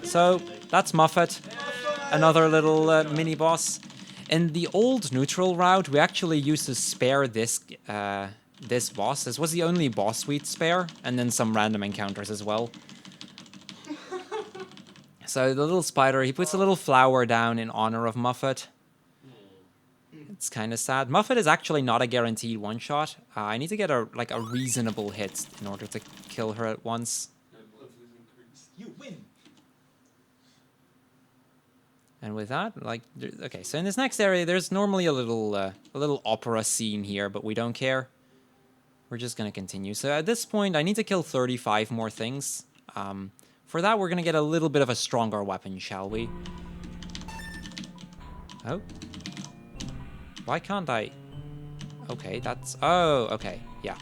So that's Muffet, another little mini boss. In the old neutral route, we actually used to spare this boss. This was the only boss we'd spare, and then some random encounters as well. So the little spider, he puts a little flower down in honor of Muffet. It's kind of sad. Muffet is actually not a guaranteed one-shot. I need to get a reasonable hit in order to kill her at once. You win. And with that, okay, so in this next area, there's normally a little opera scene here, but we don't care. We're just gonna continue. So at this point, I need to kill 35 more things. For that, we're gonna get a little bit of a stronger weapon, shall we? Oh. Why can't I? Okay, that's... Oh, okay. Yeah.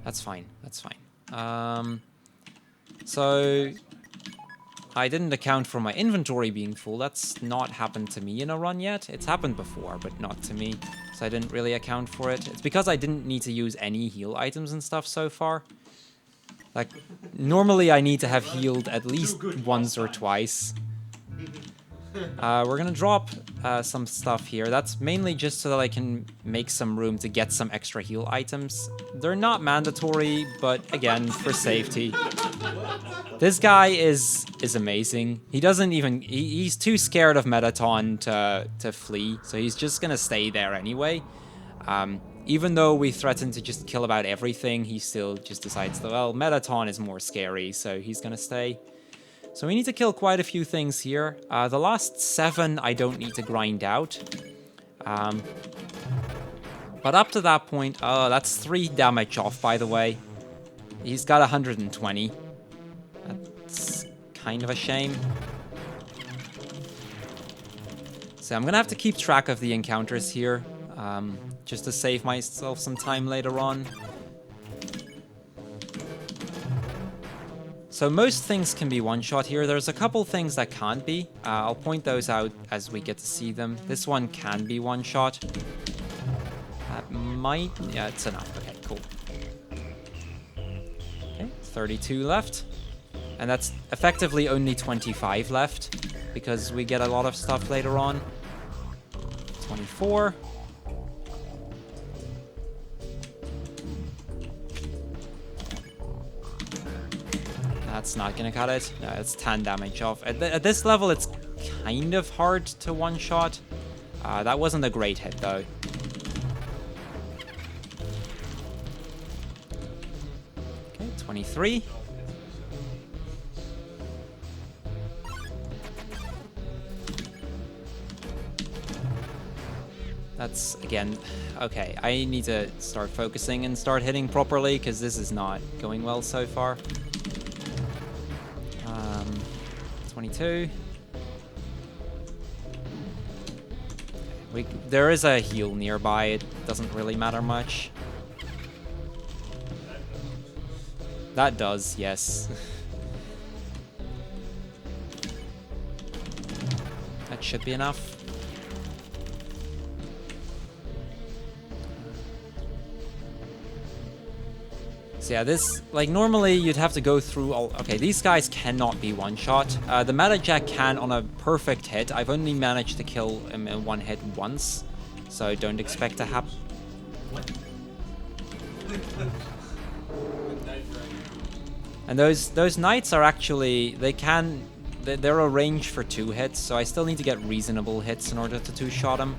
That's fine. That's fine. So... I didn't account for my inventory being full. That's not happened to me in a run yet. It's happened before, but not to me. So I didn't really account for it. It's because I didn't need to use any heal items and stuff so far. Like, normally I need to have healed at least once or twice. We're gonna drop some stuff here. That's mainly just so that I can make some room to get some extra heal items. They're not mandatory, but again, for safety. This guy is amazing. He doesn't even... He's too scared of Metaton to flee, so he's just gonna stay there anyway. Even though we threaten to just kill about everything, he still just decides that, well, Metaton is more scary, so he's gonna stay. So we need to kill quite a few things here. The last 7 I don't need to grind out. But up to that point... Oh, that's 3 damage off, by the way. He's got 120. That's kind of a shame. So I'm gonna have to keep track of the encounters here. Just to save myself some time later on. So most things can be one-shot here. There's a couple things that can't be. I'll point those out as we get to see them. This one can be one-shot. That might... Yeah, it's enough. Okay, cool. Okay, 32 left. And that's effectively only 25 left, because we get a lot of stuff later on. 24. That's not gonna cut it. No, it's 10 damage off. At this level, it's kind of hard to one-shot. That wasn't a great hit, though. Okay, 23. That's, again, okay. I need to start focusing and start hitting properly, because this is not going well so far. 22. There is a heal nearby. It doesn't really matter much. That does, yes. That should be enough. So yeah, this, like, normally you'd have to go through all... Okay, these guys cannot be one-shot. The Meta Jack can on a perfect hit. I've only managed to kill him in one hit once, so don't expect to happen. And those knights are actually... They're a range for 2 hits, so I still need to get reasonable hits in order to 2-shot them.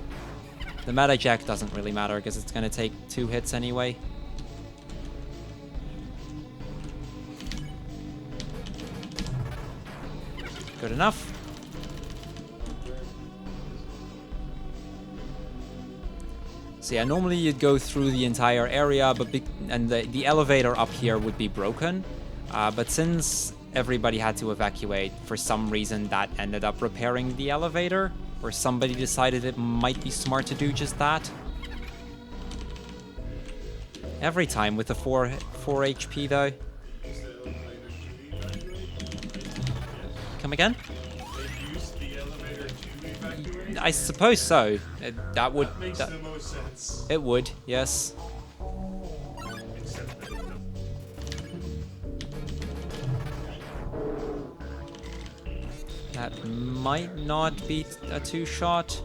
The Meta Jack doesn't really matter, because it's going to take 2 hits anyway. Good enough. So yeah, normally you'd go through the entire area, but and the elevator up here would be broken. But since everybody had to evacuate, for some reason that ended up repairing the elevator, or somebody decided it might be smart to do just that. Every time with the 4 HP though. Come again? They used the elevator to evacuate? I suppose so. That would... That makes the most sense. It would, yes. Except that it doesn't. That might not be a 2-shot.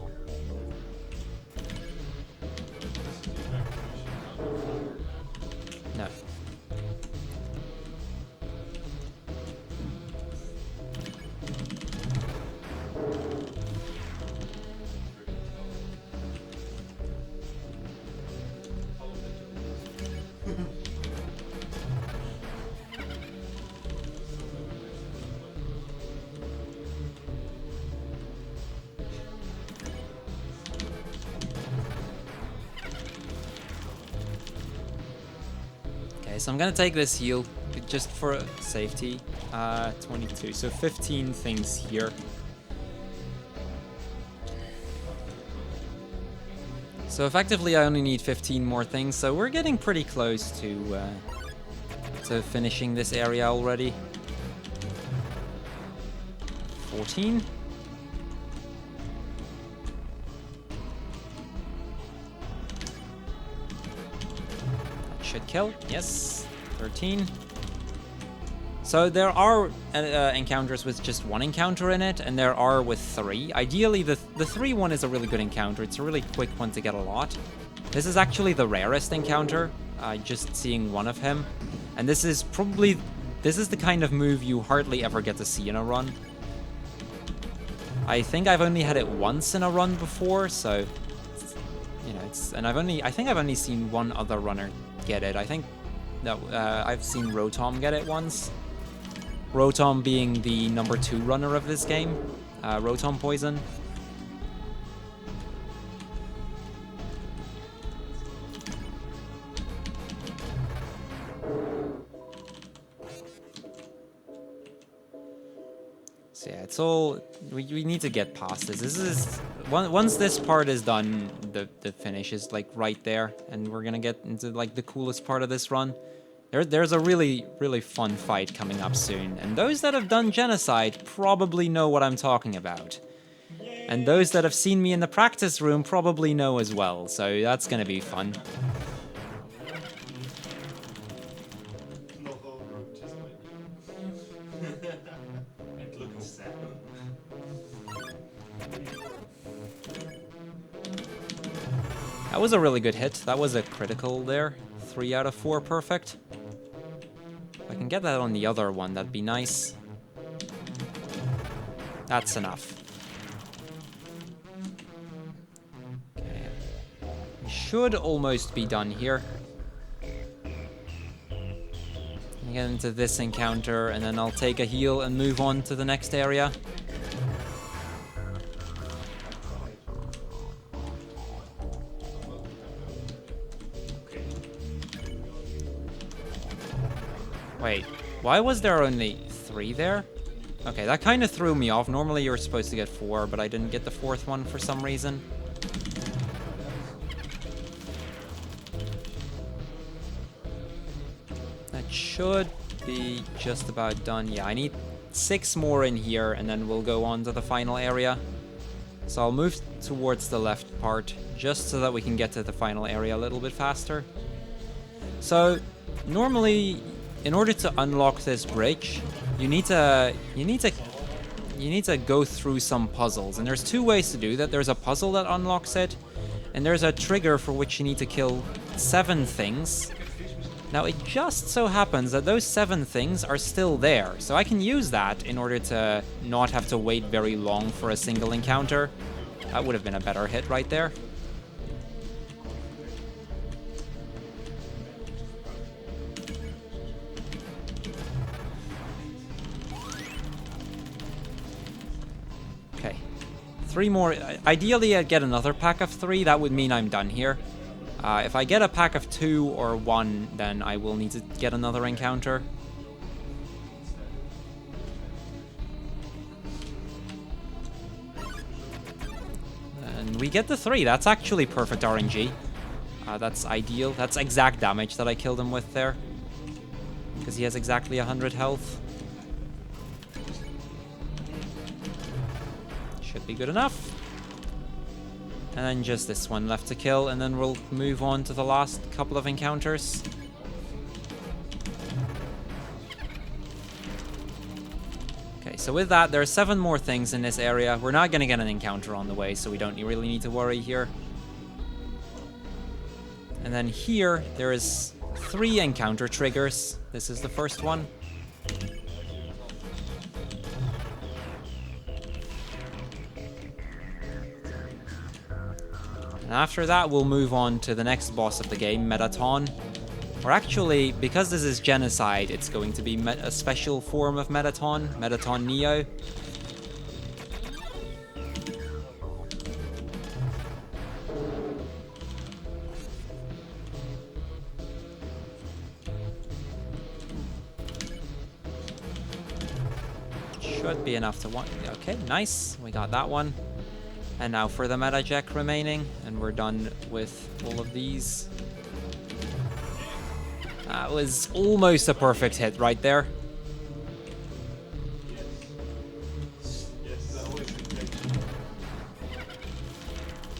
No. So I'm gonna take this heal just for safety. 22, so 15 things here. So effectively I only need 15 more things, so we're getting pretty close to finishing this area already. 14. Should kill, yes. 13. So there are encounters with just 1 encounter in it, and there are with 3. Ideally, the 3 one is a really good encounter. It's a really quick one to get a lot. This is actually the rarest encounter, just seeing 1 of him. And this is the kind of move you hardly ever get to see in a run. I think I've only had it once in a run before, so... You know, and I think I've only seen 1 other runner get it. I think that I've seen Rotom get it once. Rotom being the number 2 runner of this game. Rotom Poison. So yeah, it's all... We need to get past this. This is... Once this part is done, the finish is like right there, and we're gonna get into like the coolest part of this run. There's a really, really fun fight coming up soon, and those that have done Genocide probably know what I'm talking about. And those that have seen me in the practice room probably know as well, so that's gonna be fun. That was a really good hit. That was a critical there. 3 out of 4 perfect. If I can get that on the other one, that'd be nice. That's enough. Okay. We should almost be done here. Get into this encounter, and then I'll take a heal and move on to the next area. Wait, why was there only 3 there? Okay, that kind of threw me off. Normally you're supposed to get 4, but I didn't get the 4th one for some reason. That should be just about done. Yeah, I need 6 more in here, and then we'll go on to the final area. So I'll move towards the left part, just so that we can get to the final area a little bit faster. So, normally, in order to unlock this bridge, you need to go through some puzzles, and there's 2 ways to do that. There's a puzzle that unlocks it, and there's a trigger for which you need to kill 7 things. Now, it just so happens that those 7 things are still there, so I can use that in order to not have to wait very long for a single encounter. That would have been a better hit right there. Okay. 3 more. Ideally, I'd get another pack of 3. That would mean I'm done here. If I get a pack of 2 or 1, then I will need to get another encounter. And we get the 3. That's actually perfect RNG. That's ideal. That's exact damage that I killed him with there. Because he has exactly 100 health. Should be good enough. And then just this one left to kill, and then we'll move on to the last couple of encounters. Okay, so with that, there are 7 more things in this area. We're not going to get an encounter on the way, so we don't really need to worry here. And then here, there is 3 encounter triggers. This is the first one. And after that, we'll move on to the next boss of the game, Metaton. Or actually, because this is Genocide, it's going to be a special form of Metaton, Metaton Neo. Should be enough to one. Okay, nice. We got that one. And now for the meta jack remaining, and we're done with all of these. That was almost a perfect hit right there.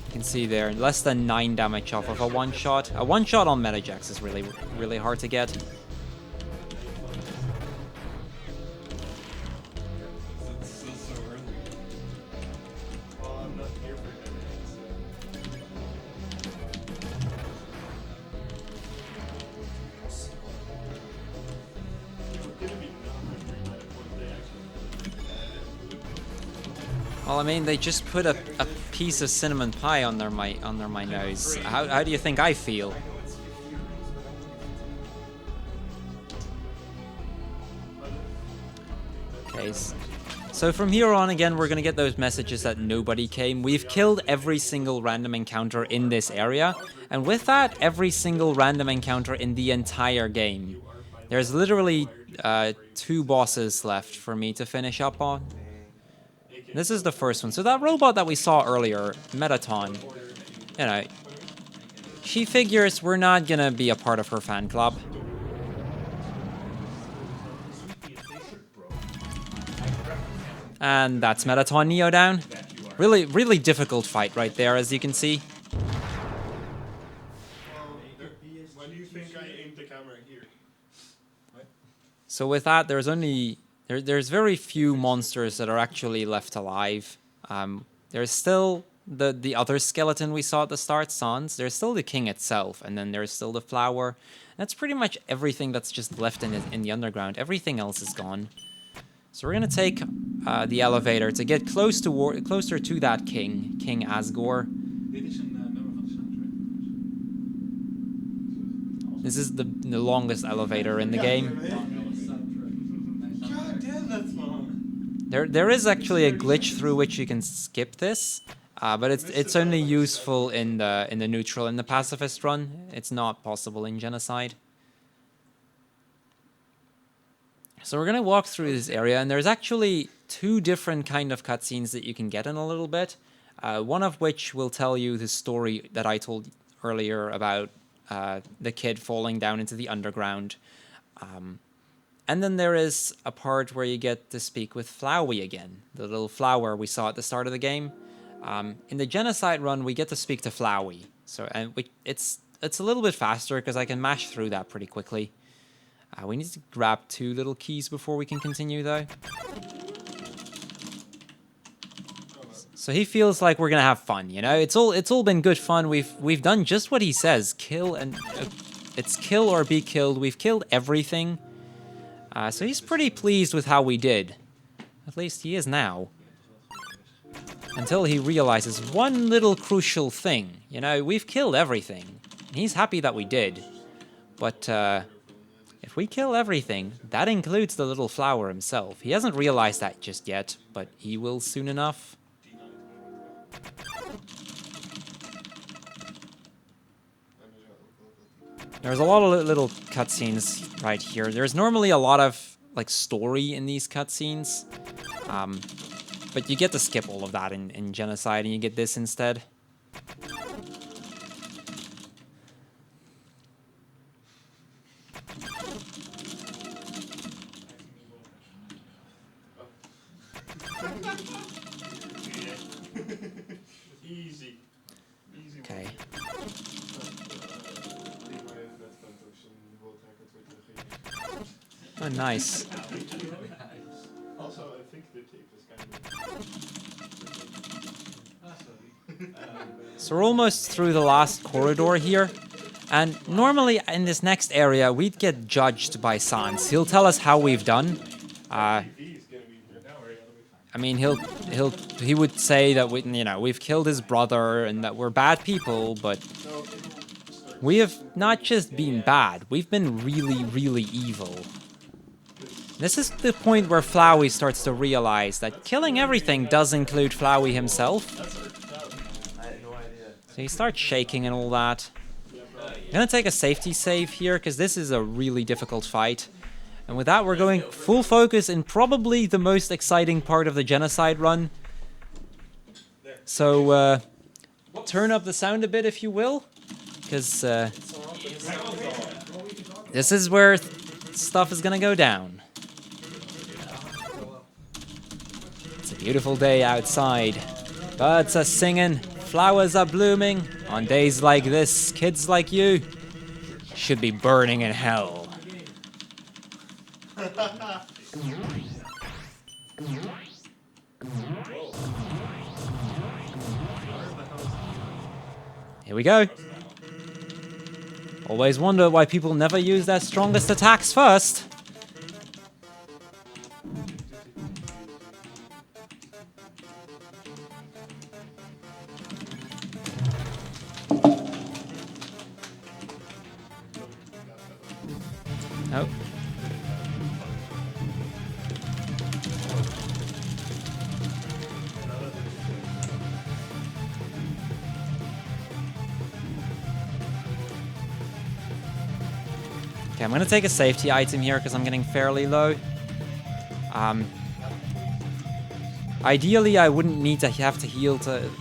You can see there, less than 9 damage off of a one-shot. A one-shot on meta jacks is really hard to get. Well, I mean, they just put a piece of cinnamon pie under my nose. How do you think I feel? Okay, so from here on, again, we're gonna get those messages that nobody came. We've killed every single random encounter in this area, and with that, every single random encounter in the entire game. There's literally 2 bosses left for me to finish up on. This is the first one. So that robot that we saw earlier, Metaton, you know, she figures we're not gonna be a part of her fan club. And that's Metaton Neo down. Really difficult fight right there, as you can see. Why do you think I aimed the camera here? So with that, there's very few monsters that are actually left alive. There's still the other skeleton we saw at the start, Sans. There's still the king itself, and then there's still the flower. That's pretty much everything that's just left in the underground. Everything else is gone. So we're gonna take the elevator to get closer to that king, King Asgore. Dit is een nummer van de soundtrack. This is the longest elevator in the game. God damn, that's long. There is actually a glitch through which you can skip this, but it's only useful in the neutral. In the pacifist run, it's not possible in genocide. So we're gonna walk through this area, and there's actually 2 different kind of cutscenes that you can get in a little bit. One of which will tell you the story that I told earlier about the kid falling down into the underground. And then there is a part where you get to speak with Flowey again, the little flower we saw at the start of the game. In the genocide run, we get to speak to Flowey, it's a little bit faster because I can mash through that pretty quickly. We need to grab 2 little keys before we can continue, though. So he feels like we're gonna have fun, you know. It's all been good fun. We've done just what he says. It's kill or be killed. We've killed everything. So he's pretty pleased with how we did. At least he is now. Until he realizes one little crucial thing. You know, we've killed everything. He's happy that we did. But if we kill everything, that includes the little flower himself. He hasn't realized that just yet, but he will soon enough. There's a lot of little cutscenes right here. There's normally a lot of like story in these cutscenes, but you get to skip all of that in Genocide, and you get this instead. Easy. Okay. Oh, nice. Also, I think the tape is kind of... So we're almost through the last corridor here. And normally in this next area, we'd get judged by Sans. He'll tell us how we've done. I mean, he would say that we've killed his brother and that we're bad people, but we have not just been bad, we've been really, really evil. This is the point where Flowey starts to realize that killing everything does include Flowey himself. I had no idea. So he starts shaking and all that. I'm gonna take a safety save here, because this is a really difficult fight. And with that, we're going full focus in probably the most exciting part of the Genocide run. So, turn up the sound a bit, if you will, because this is where stuff is gonna go down. It's a beautiful day outside. Birds are singing, flowers are blooming. On days like this, kids like you should be burning in hell. Here we go. Always wonder why people never use their strongest attacks first. Nope. Okay, I'm gonna take a safety item here because I'm getting fairly low. Ideally, I wouldn't need to have to heal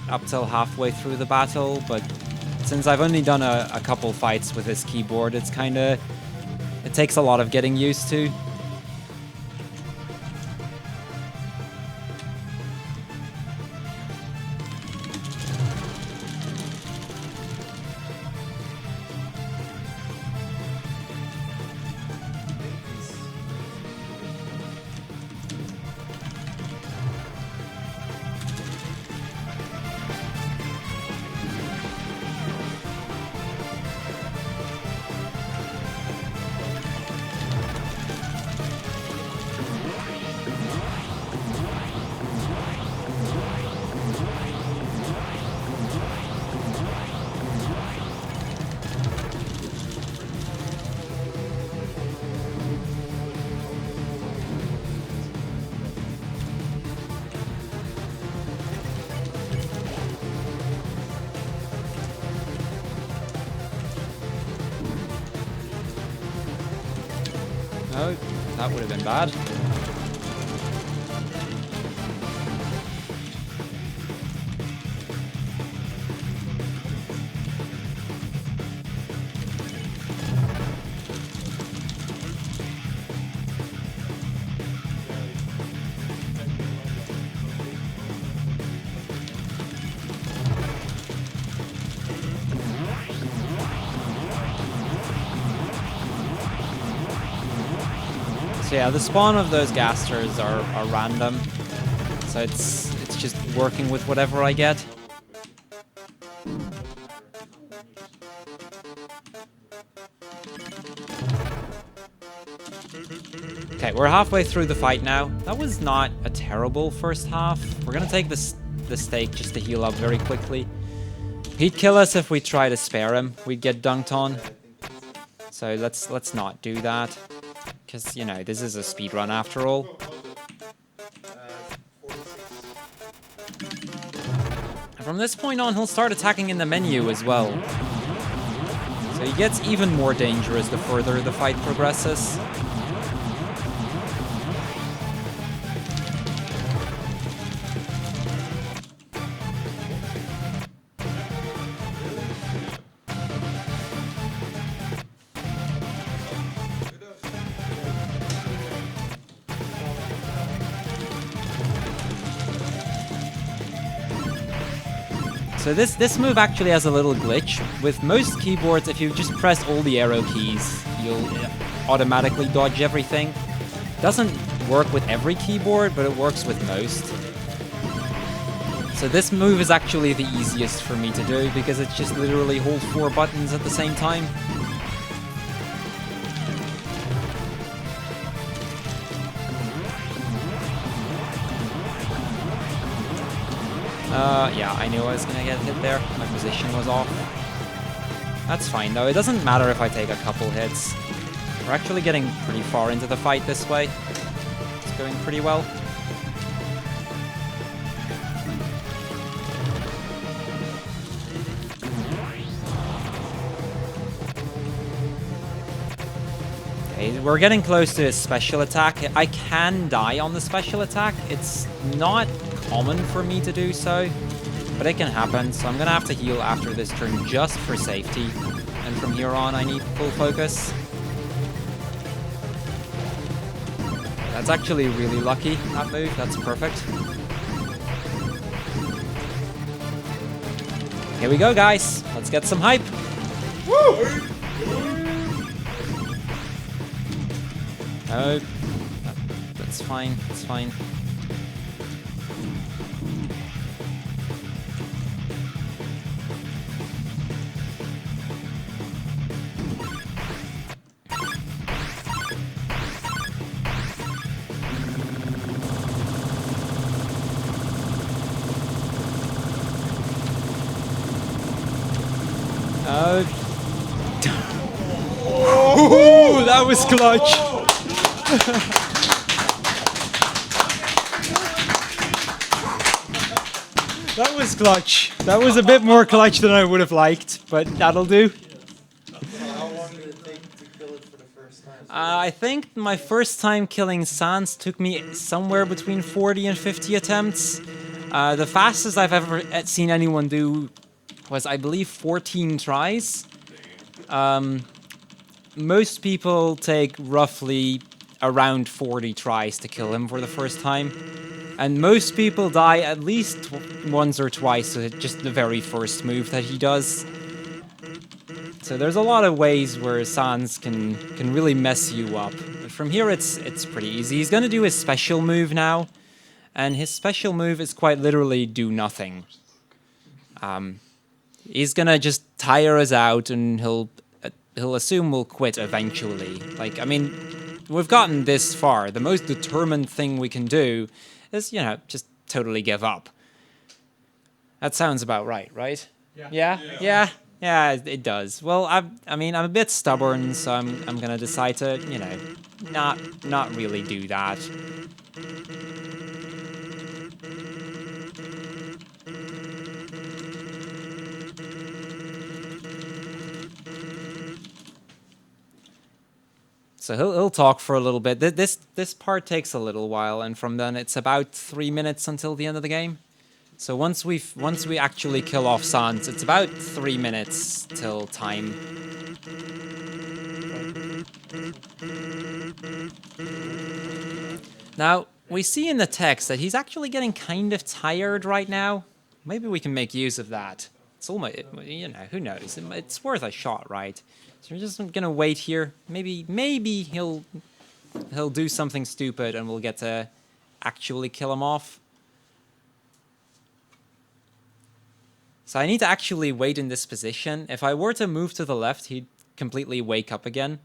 up till halfway through the battle, but since I've only done a couple fights with this keyboard, it takes a lot of getting used to. that would have been bad. So yeah, the spawn of those gasters are random. So it's just working with whatever I get. Okay, we're halfway through the fight now. That was not a terrible first half. We're gonna take the stake just to heal up very quickly. He'd kill us if we try to spare him. We'd get dunked on. So let's not do that. Because, you know, this is a speedrun after all. From this point on, he'll start attacking in the menu as well. So he gets even more dangerous the further the fight progresses. So this move actually has a little glitch. With most keyboards, if you just press all the arrow keys, you'll automatically dodge everything. Doesn't work with every keyboard, but it works with most. So this move is actually the easiest for me to do because it's just literally hold 4 buttons at the same time. Yeah, I knew I was gonna get hit there. My position was off. That's fine though, it doesn't matter if I take a couple hits. We're actually getting pretty far into the fight this way. It's going pretty well. Okay, we're getting close to his special attack. I can die on the special attack. It's not common for me to do so, but it can happen, so I'm gonna have to heal after this turn just for safety, and from here on I need full focus. That's actually really lucky, that move, that's perfect. Here we go guys, let's get some hype! Woo! Oh, that's fine, it's fine. Oh, that was clutch. That was clutch. That was a bit more clutch than I would have liked, but that'll do. How long did it take to kill it for the first time? I think my first time killing Sans took me somewhere between 40 and 50 attempts. The fastest I've ever seen anyone do was, I believe, 14 tries. Most people take roughly around 40 tries to kill him for the first time. And most people die at least once or twice with just the very first move that he does. So there's a lot of ways where Sans can really mess you up. But from here it's pretty easy. He's gonna do his special move now. And his special move is quite literally do nothing. He's gonna just tire us out and he'll assume we'll quit eventually. Like, I mean, we've gotten this far. The most determined thing we can do is, you know, just totally give up. That sounds about right, right? Yeah? Yeah, it does. Well, I mean, I'm a bit stubborn, so I'm gonna decide to, you know, not really do that. So he'll talk for a little bit. This part takes a little while, and from then it's about 3 minutes until the end of the game. So once we actually kill off Sans, it's about 3 minutes till time. Now we see in the text that he's actually getting kind of tired right now. Maybe we can make use of that. It's almost, you know, who knows? It's worth a shot, right? So we're just gonna wait here. Maybe he'll do something stupid and we'll get to actually kill him off. So I need to actually wait in this position. If I were to move to the left, he'd completely wake up again,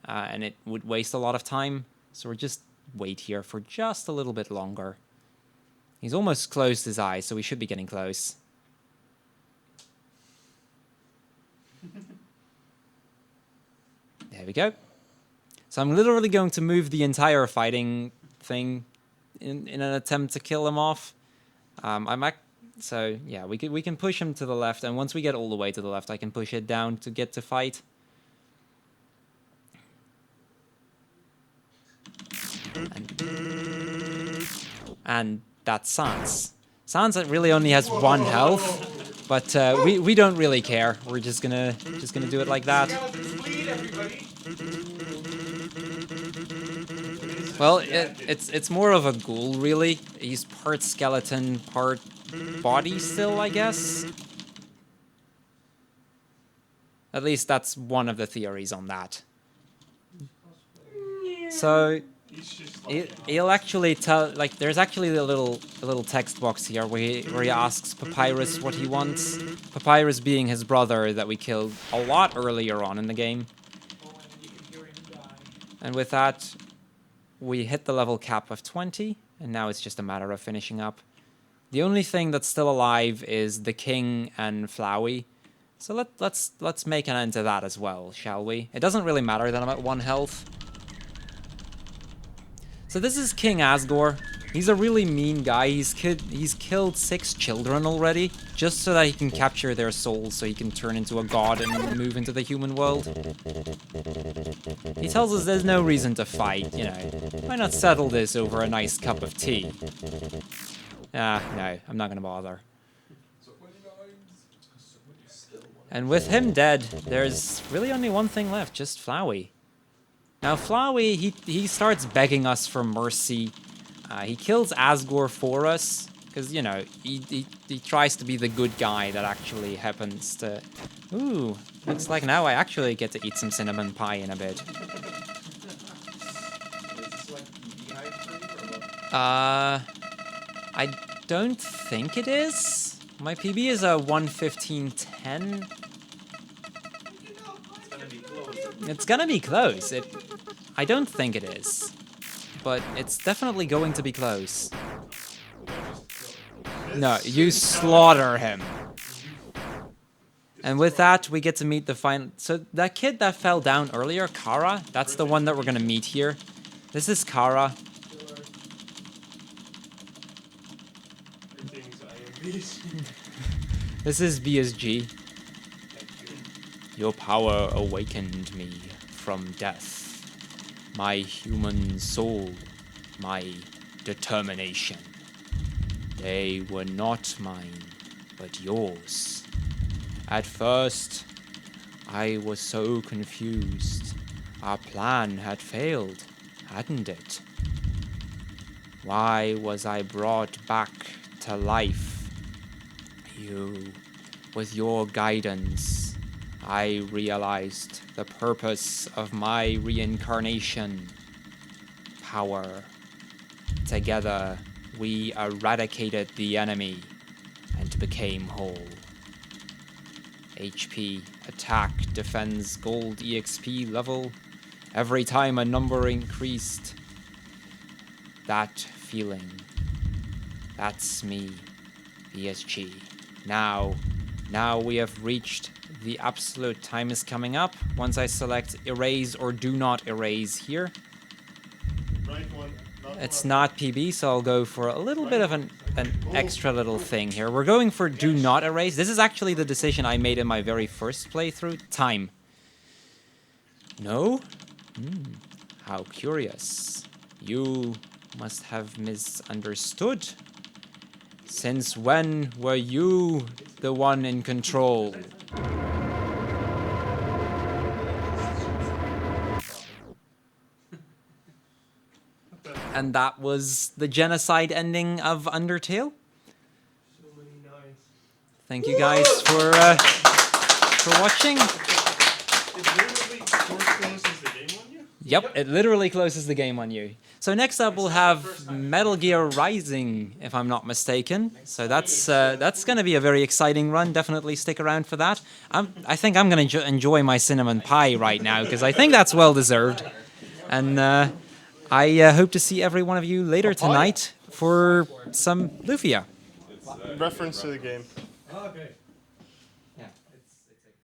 and it would waste a lot of time. So we're just wait here for just a little bit longer. He's almost closed his eyes, so we should be getting close. There we go. So I'm literally going to move the entire fighting thing in an attempt to kill him off. So yeah, we can push him to the left, and once we get all the way to the left, I can push it down to get to fight. And that's Sans. Sans really only has 1 health, but we don't really care. We're just gonna do it like that. Well, it's more of a ghoul, really. He's part skeleton, part body still, I guess. At least that's one of the theories on that. So he'll actually tell, like, there's actually a little text box here where he asks Papyrus what he wants. Papyrus being his brother that we killed a lot earlier on in the game. And with that, we hit the level cap of 20, and now it's just a matter of finishing up. The only thing that's still alive is the King and Flowey. So let's make an end to that as well, shall we? It doesn't really matter that I'm at 1 health. So this is King Asgore. He's a really mean guy. He's killed 6 children already, just so that he can capture their souls, so he can turn into a god and move into the human world. He tells us there's no reason to fight, you know. Why not settle this over a nice cup of tea? No, I'm not gonna bother. And with him dead, there's really only one thing left, just Flowey. Now Flowey, he starts begging us for mercy. He kills Asgore for us, because, you know, he tries to be the good guy that actually happens to... Ooh, looks like now I actually get to eat some cinnamon pie in a bit. I don't think it is. My PB is a 1:15:10. It's gonna be close. I don't think it is, but it's definitely going to be close. No, you slaughter him. And with that, we get to meet the final... So that kid that fell down earlier, Kara, that's the one that we're gonna meet here. This is Kara. This is BSG. Your power awakened me from death. My human soul, my determination. They were not mine, but yours. At first, I was so confused. Our plan had failed, hadn't it? Why was I brought back to life? You, with your guidance, I realized the purpose of my reincarnation. Power. Together, we eradicated the enemy and became whole. HP, attack, defense, gold, EXP level. Every time a number increased. That feeling. That's me, BSG. Now we have reached the absolute time is coming up. Once I select erase or do not erase here. Right one. It's not PB, so I'll go for a little bit of an extra little thing here. We're going for do not erase. This is actually the decision I made in my very first playthrough. Time. No? How curious. You must have misunderstood. Since when were you the one in control? And that was the genocide ending of Undertale. So many nines. Thank you guys for watching. It literally forecloses the game on you? Yep, it literally closes the game on you. So next up we'll have Metal Gear Rising, if I'm not mistaken. So that's going to be a very exciting run. Definitely stick around for that. I think I'm going to enjoy my cinnamon pie right now because I think that's well deserved. And I hope to see every one of you later tonight for some Lufia. Reference to the game. Okay.